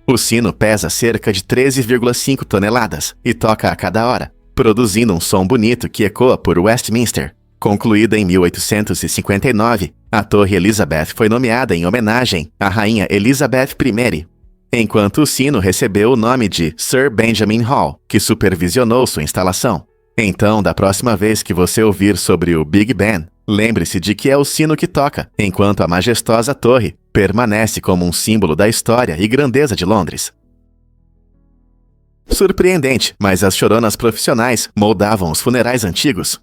A: O sino pesa cerca de 13,5 toneladas e toca a cada hora, produzindo um som bonito que ecoa por Westminster. Concluída em 1859, a Torre Elizabeth foi nomeada em homenagem à Rainha Elizabeth I. enquanto o sino recebeu o nome de Sir Benjamin Hall, que supervisionou sua instalação. Então, da próxima vez que você ouvir sobre o Big Ben, lembre-se de que é o sino que toca, enquanto a majestosa torre permanece como um símbolo da história e grandeza de Londres. Surpreendente, mas as choronas profissionais moldavam os funerais antigos.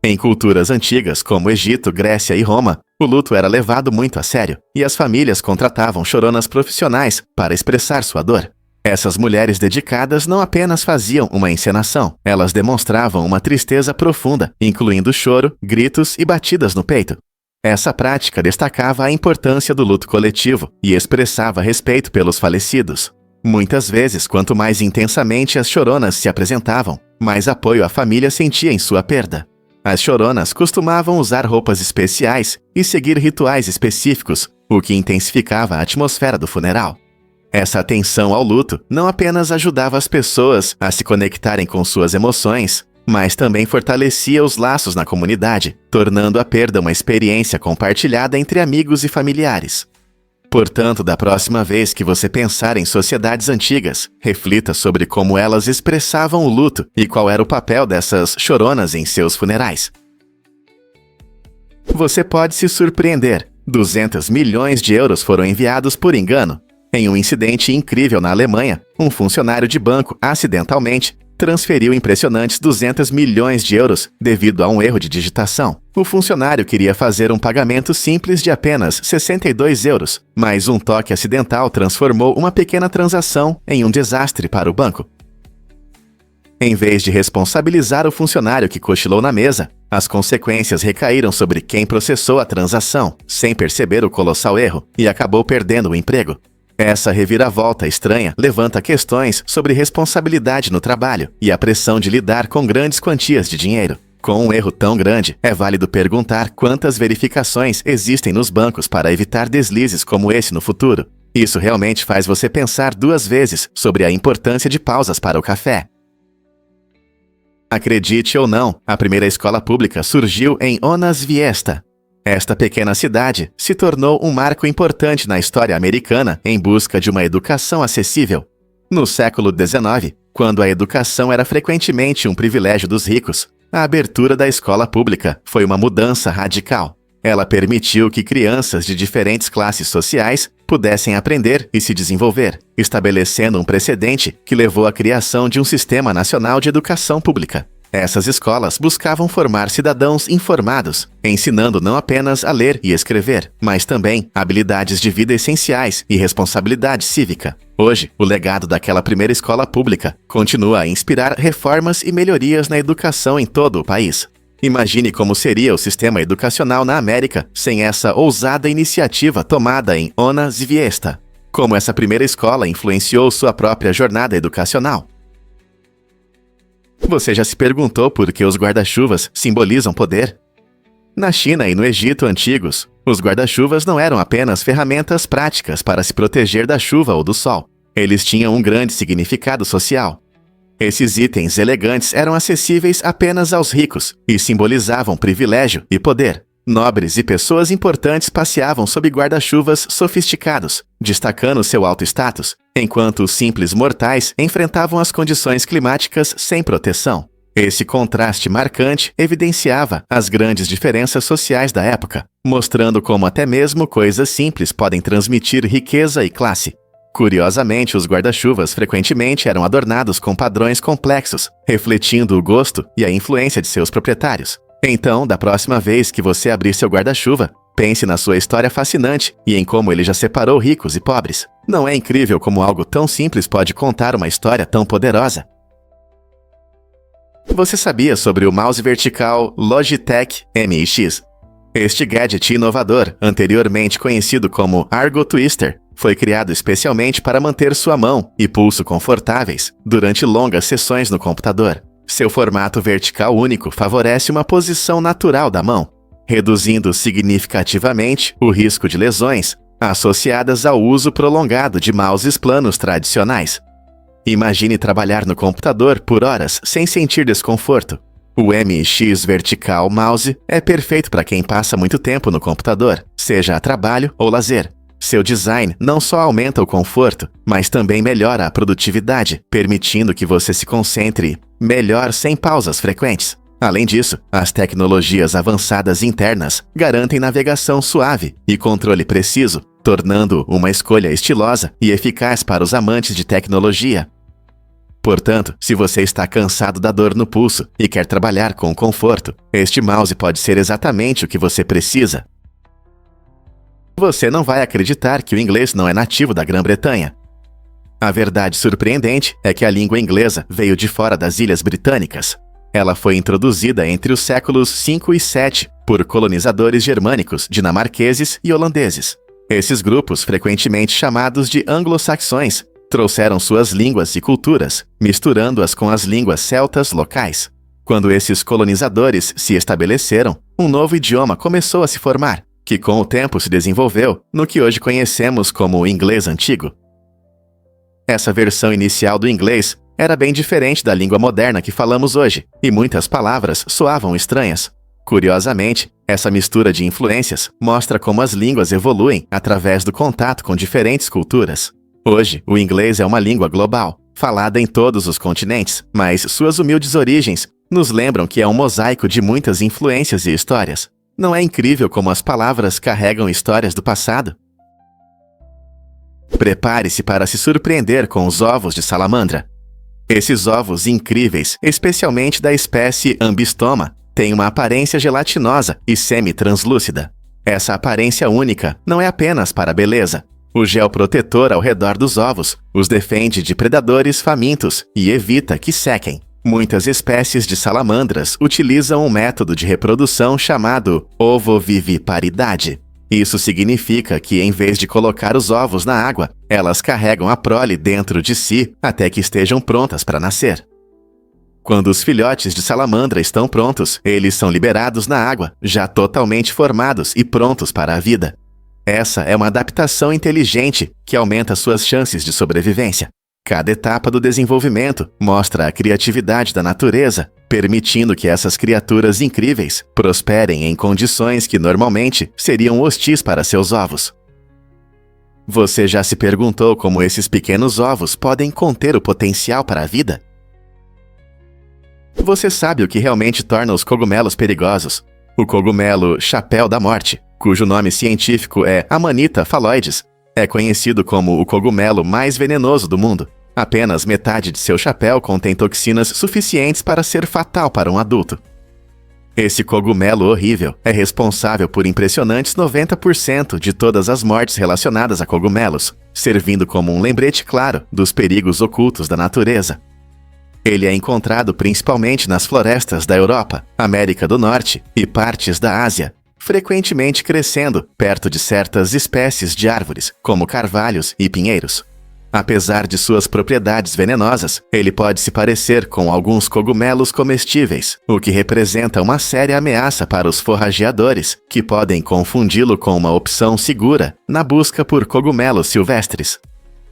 A: Em culturas antigas, como Egito, Grécia e Roma, o luto era levado muito a sério, e as famílias contratavam choronas profissionais para expressar sua dor. Essas mulheres dedicadas não apenas faziam uma encenação, elas demonstravam uma tristeza profunda, incluindo choro, gritos e batidas no peito. Essa prática destacava a importância do luto coletivo e expressava respeito pelos falecidos. Muitas vezes, quanto mais intensamente as choronas se apresentavam, mais apoio a família sentia em sua perda. As choronas costumavam usar roupas especiais e seguir rituais específicos, o que intensificava a atmosfera do funeral. Essa atenção ao luto não apenas ajudava as pessoas a se conectarem com suas emoções, mas também fortalecia os laços na comunidade, tornando a perda uma experiência compartilhada entre amigos e familiares. Portanto, da próxima vez que você pensar em sociedades antigas, reflita sobre como elas expressavam o luto e qual era o papel dessas choronas em seus funerais. Você pode se surpreender. 200 milhões de euros foram enviados por engano. Em um incidente incrível na Alemanha, um funcionário de banco, acidentalmente, transferiu impressionantes 200 milhões de euros devido a um erro de digitação. O funcionário queria fazer um pagamento simples de apenas 62 euros, mas um toque acidental transformou uma pequena transação em um desastre para o banco. Em vez de responsabilizar o funcionário que cochilou na mesa, as consequências recaíram sobre quem processou a transação, sem perceber o colossal erro, e acabou perdendo o emprego. Essa reviravolta estranha levanta questões sobre responsabilidade no trabalho e a pressão de lidar com grandes quantias de dinheiro. Com um erro tão grande, é válido perguntar quantas verificações existem nos bancos para evitar deslizes como esse no futuro. Isso realmente faz você pensar duas vezes sobre a importância de pausas para o café. Acredite ou não, a primeira escola pública surgiu em Onasviesta. Esta pequena cidade se tornou um marco importante na história americana em busca de uma educação acessível. No século XIX, quando a educação era frequentemente um privilégio dos ricos, a abertura da escola pública foi uma mudança radical. Ela permitiu que crianças de diferentes classes sociais pudessem aprender e se desenvolver, estabelecendo um precedente que levou à criação de um sistema nacional de educação pública. Essas escolas buscavam formar cidadãos informados, ensinando não apenas a ler e escrever, mas também habilidades de vida essenciais e responsabilidade cívica. Hoje, o legado daquela primeira escola pública continua a inspirar reformas e melhorias na educação em todo o país. Imagine como seria o sistema educacional na América sem essa ousada iniciativa tomada em Onasviesta. Como essa primeira escola influenciou sua própria jornada educacional. Você já se perguntou por que os guarda-chuvas simbolizam poder? Na China e no Egito antigos, os guarda-chuvas não eram apenas ferramentas práticas para se proteger da chuva ou do sol. Eles tinham um grande significado social. Esses itens elegantes eram acessíveis apenas aos ricos e simbolizavam privilégio e poder. Nobres e pessoas importantes passeavam sob guarda-chuvas sofisticados, destacando seu alto status, enquanto os simples mortais enfrentavam as condições climáticas sem proteção. Esse contraste marcante evidenciava as grandes diferenças sociais da época, mostrando como até mesmo coisas simples podem transmitir riqueza e classe. Curiosamente, os guarda-chuvas frequentemente eram adornados com padrões complexos, refletindo o gosto e a influência de seus proprietários. Então, da próxima vez que você abrir seu guarda-chuva, pense na sua história fascinante e em como ele já separou ricos e pobres. Não é incrível como algo tão simples pode contar uma história tão poderosa? Você sabia sobre o mouse vertical Logitech MX? Este gadget inovador, anteriormente conhecido como Argo Twister, foi criado especialmente para manter sua mão e pulso confortáveis durante longas sessões no computador. Seu formato vertical único favorece uma posição natural da mão, reduzindo significativamente o risco de lesões associadas ao uso prolongado de mouses planos tradicionais. Imagine trabalhar no computador por horas sem sentir desconforto. O MX Vertical Mouse é perfeito para quem passa muito tempo no computador, seja a trabalho ou lazer. Seu design não só aumenta o conforto, mas também melhora a produtividade, permitindo que você se concentre melhor sem pausas frequentes. Além disso, as tecnologias avançadas internas garantem navegação suave e controle preciso, tornando uma escolha estilosa e eficaz para os amantes de tecnologia. Portanto, se você está cansado da dor no pulso e quer trabalhar com conforto, este mouse pode ser exatamente o que você precisa. Você não vai acreditar que o inglês não é nativo da Grã-Bretanha. A verdade surpreendente é que a língua inglesa veio de fora das Ilhas Britânicas. Ela foi introduzida entre os séculos 5 e 7 por colonizadores germânicos, dinamarqueses e holandeses. Esses grupos, frequentemente chamados de anglo-saxões, trouxeram suas línguas e culturas, misturando-as com as línguas celtas locais. Quando esses colonizadores se estabeleceram, um novo idioma começou a se formar, que com o tempo se desenvolveu no que hoje conhecemos como inglês antigo. Essa versão inicial do inglês era bem diferente da língua moderna que falamos hoje, e muitas palavras soavam estranhas. Curiosamente, essa mistura de influências mostra como as línguas evoluem através do contato com diferentes culturas. Hoje, o inglês é uma língua global, falada em todos os continentes, mas suas humildes origens nos lembram que é um mosaico de muitas influências e histórias. Não é incrível como as palavras carregam histórias do passado? Prepare-se para se surpreender com os ovos de salamandra. Esses ovos incríveis, especialmente da espécie Ambystoma, têm uma aparência gelatinosa e semi-translúcida. Essa aparência única não é apenas para a beleza. O gel protetor ao redor dos ovos os defende de predadores famintos e evita que sequem. Muitas espécies de salamandras utilizam um método de reprodução chamado ovoviviparidade. Isso significa que, em vez de colocar os ovos na água, elas carregam a prole dentro de si até que estejam prontas para nascer. Quando os filhotes de salamandra estão prontos, eles são liberados na água, já totalmente formados e prontos para a vida. Essa é uma adaptação inteligente que aumenta suas chances de sobrevivência. Cada etapa do desenvolvimento mostra a criatividade da natureza, permitindo que essas criaturas incríveis prosperem em condições que normalmente seriam hostis para seus ovos. Você já se perguntou como esses pequenos ovos podem conter o potencial para a vida? Você sabe o que realmente torna os cogumelos perigosos? O cogumelo Chapéu da Morte, cujo nome científico é Amanita phalloides, é conhecido como o cogumelo mais venenoso do mundo. Apenas metade de seu chapéu contém toxinas suficientes para ser fatal para um adulto. Esse cogumelo horrível é responsável por impressionantes 90% de todas as mortes relacionadas a cogumelos, servindo como um lembrete claro dos perigos ocultos da natureza. Ele é encontrado principalmente nas florestas da Europa, América do Norte e partes da Ásia, frequentemente crescendo perto de certas espécies de árvores, como carvalhos e pinheiros. Apesar de suas propriedades venenosas, ele pode se parecer com alguns cogumelos comestíveis, o que representa uma séria ameaça para os forrageadores, que podem confundi-lo com uma opção segura na busca por cogumelos silvestres.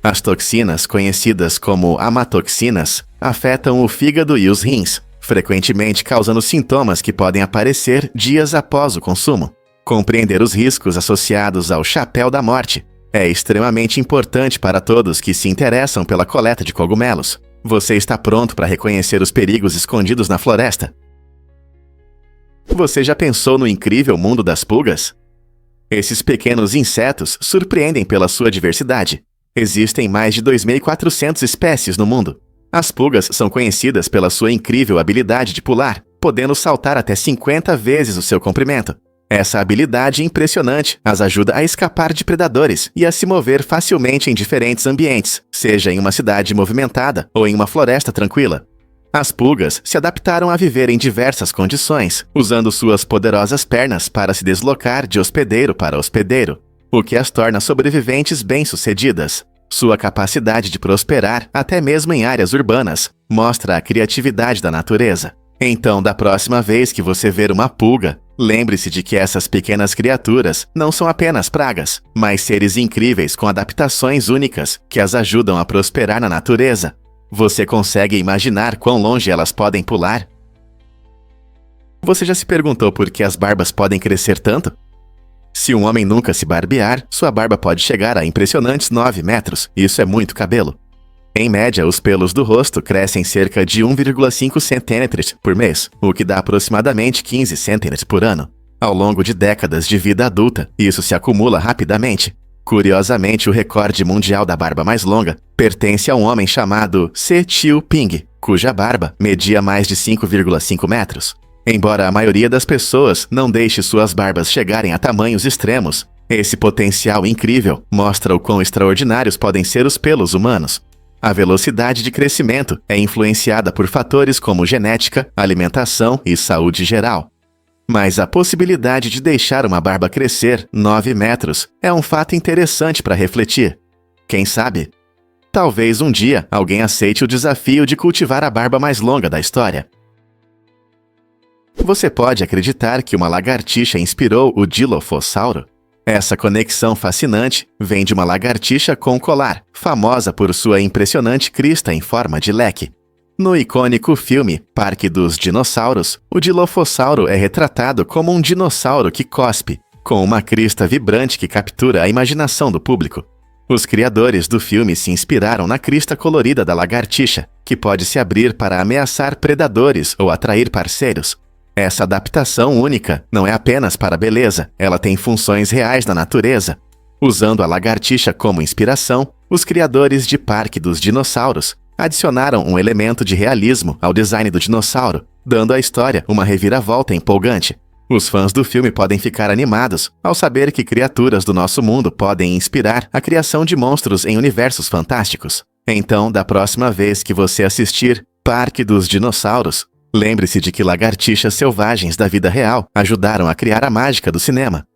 A: As toxinas, conhecidas como amatoxinas, afetam o fígado e os rins, frequentemente causando sintomas que podem aparecer dias após o consumo. Compreender os riscos associados ao chapéu da morte é extremamente importante para todos que se interessam pela coleta de cogumelos. Você está pronto para reconhecer os perigos escondidos na floresta? Você já pensou no incrível mundo das pulgas? Esses pequenos insetos surpreendem pela sua diversidade. Existem mais de 2.400 espécies no mundo. As pulgas são conhecidas pela sua incrível habilidade de pular, podendo saltar até 50 vezes o seu comprimento. Essa habilidade impressionante as ajuda a escapar de predadores e a se mover facilmente em diferentes ambientes, seja em uma cidade movimentada ou em uma floresta tranquila. As pulgas se adaptaram a viver em diversas condições, usando suas poderosas pernas para se deslocar de hospedeiro para hospedeiro, o que as torna sobreviventes bem-sucedidas. Sua capacidade de prosperar, até mesmo em áreas urbanas, mostra a criatividade da natureza. Então, da próxima vez que você ver uma pulga, lembre-se de que essas pequenas criaturas não são apenas pragas, mas seres incríveis com adaptações únicas que as ajudam a prosperar na natureza. Você consegue imaginar quão longe elas podem pular? Você já se perguntou por que as barbas podem crescer tanto? Se um homem nunca se barbear, sua barba pode chegar a impressionantes 9 metros. Isso é muito cabelo. Em média, os pelos do rosto crescem cerca de 1,5 centímetros por mês, o que dá aproximadamente 15 centímetros por ano. Ao longo de décadas de vida adulta, isso se acumula rapidamente. Curiosamente, o recorde mundial da barba mais longa pertence a um homem chamado Se Chiu Ping, cuja barba media mais de 5,5 metros. Embora a maioria das pessoas não deixe suas barbas chegarem a tamanhos extremos, esse potencial incrível mostra o quão extraordinários podem ser os pelos humanos. A velocidade de crescimento é influenciada por fatores como genética, alimentação e saúde geral. Mas a possibilidade de deixar uma barba crescer 9 metros é um fato interessante para refletir. Quem sabe? Talvez um dia alguém aceite o desafio de cultivar a barba mais longa da história. Você pode acreditar que uma lagartixa inspirou o Dilophosauro? Essa conexão fascinante vem de uma lagartixa com colar, famosa por sua impressionante crista em forma de leque. No icônico filme Parque dos Dinossauros, o Dilophosauro é retratado como um dinossauro que cospe, com uma crista vibrante que captura a imaginação do público. Os criadores do filme se inspiraram na crista colorida da lagartixa, que pode se abrir para ameaçar predadores ou atrair parceiros. Essa adaptação única não é apenas para a beleza, ela tem funções reais na natureza. Usando a lagartixa como inspiração, os criadores de Parque dos Dinossauros adicionaram um elemento de realismo ao design do dinossauro, dando à história uma reviravolta empolgante. Os fãs do filme podem ficar animados ao saber que criaturas do nosso mundo podem inspirar a criação de monstros em universos fantásticos. Então, da próxima vez que você assistir Parque dos Dinossauros, lembre-se de que lagartixas selvagens da vida real ajudaram a criar a mágica do cinema.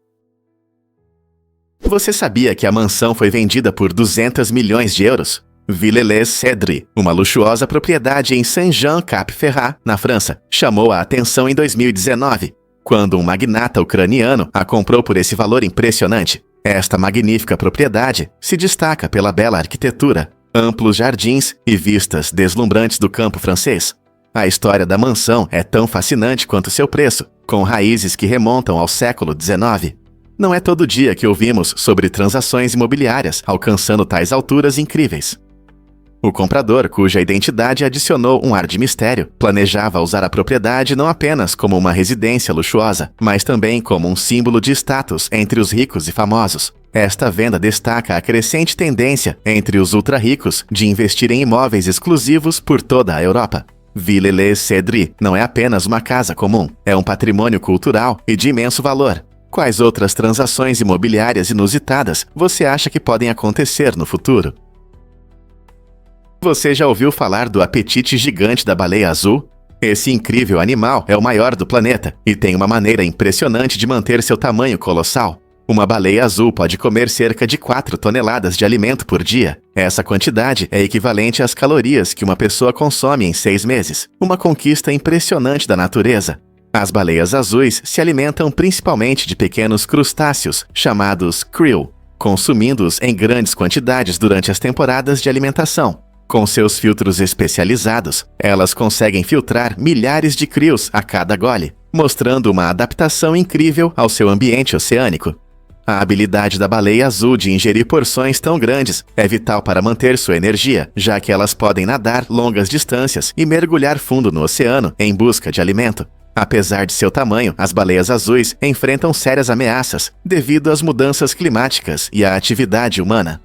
A: Você sabia que a mansão foi vendida por 200 milhões de euros? Villers-Cédric, uma luxuosa propriedade em Saint-Jean-Cap-Ferrat, na França, chamou a atenção em 2019, quando um magnata ucraniano a comprou por esse valor impressionante. Esta magnífica propriedade se destaca pela bela arquitetura, amplos jardins e vistas deslumbrantes do campo francês. A história da mansão é tão fascinante quanto seu preço, com raízes que remontam ao século XIX. Não é todo dia que ouvimos sobre transações imobiliárias alcançando tais alturas incríveis. O comprador, cuja identidade adicionou um ar de mistério, planejava usar a propriedade não apenas como uma residência luxuosa, mas também como um símbolo de status entre os ricos e famosos. Esta venda destaca a crescente tendência entre os ultra-ricos de investir em imóveis exclusivos por toda a Europa. Villers-Cédric não é apenas uma casa comum, é um patrimônio cultural e de imenso valor. Quais outras transações imobiliárias inusitadas você acha que podem acontecer no futuro? Você já ouviu falar do apetite gigante da baleia azul? Esse incrível animal é o maior do planeta e tem uma maneira impressionante de manter seu tamanho colossal. Uma baleia azul pode comer cerca de 4 toneladas de alimento por dia. Essa quantidade é equivalente às calorias que uma pessoa consome em 6 meses. Uma conquista impressionante da natureza. As baleias azuis se alimentam principalmente de pequenos crustáceos, chamados krill, consumindo-os em grandes quantidades durante as temporadas de alimentação. Com seus filtros especializados, elas conseguem filtrar milhares de krills a cada gole, mostrando uma adaptação incrível ao seu ambiente oceânico. A habilidade da baleia azul de ingerir porções tão grandes é vital para manter sua energia, já que elas podem nadar longas distâncias e mergulhar fundo no oceano em busca de alimento. Apesar de seu tamanho, as baleias azuis enfrentam sérias ameaças devido às mudanças climáticas e à atividade humana.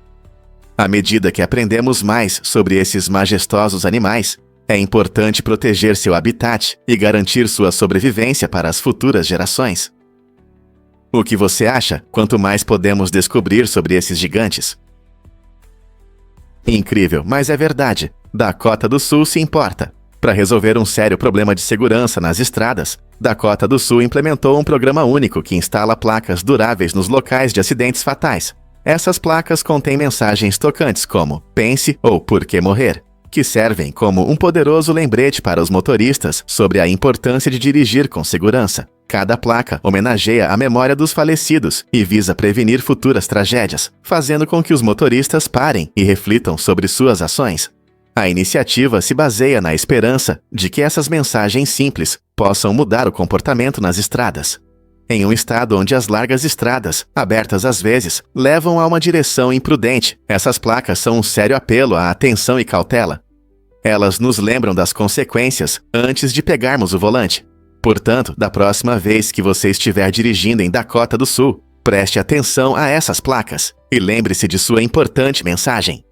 A: À medida que aprendemos mais sobre esses majestosos animais, é importante proteger seu habitat e garantir sua sobrevivência para as futuras gerações. O que você acha quanto mais podemos descobrir sobre esses gigantes? Incrível, mas é verdade. Dakota do Sul se importa. Para resolver um sério problema de segurança nas estradas, Dakota do Sul implementou um programa único que instala placas duráveis nos locais de acidentes fatais. Essas placas contêm mensagens tocantes como "Pense" ou "Por que morrer?", que servem como um poderoso lembrete para os motoristas sobre a importância de dirigir com segurança. Cada placa homenageia a memória dos falecidos e visa prevenir futuras tragédias, fazendo com que os motoristas parem e reflitam sobre suas ações. A iniciativa se baseia na esperança de que essas mensagens simples possam mudar o comportamento nas estradas. Em um estado onde as largas estradas, abertas às vezes, levam a uma direção imprudente, essas placas são um sério apelo à atenção e cautela. Elas nos lembram das consequências antes de pegarmos o volante. Portanto, da próxima vez que você estiver dirigindo em Dakota do Sul, preste atenção a essas placas e lembre-se de sua importante mensagem.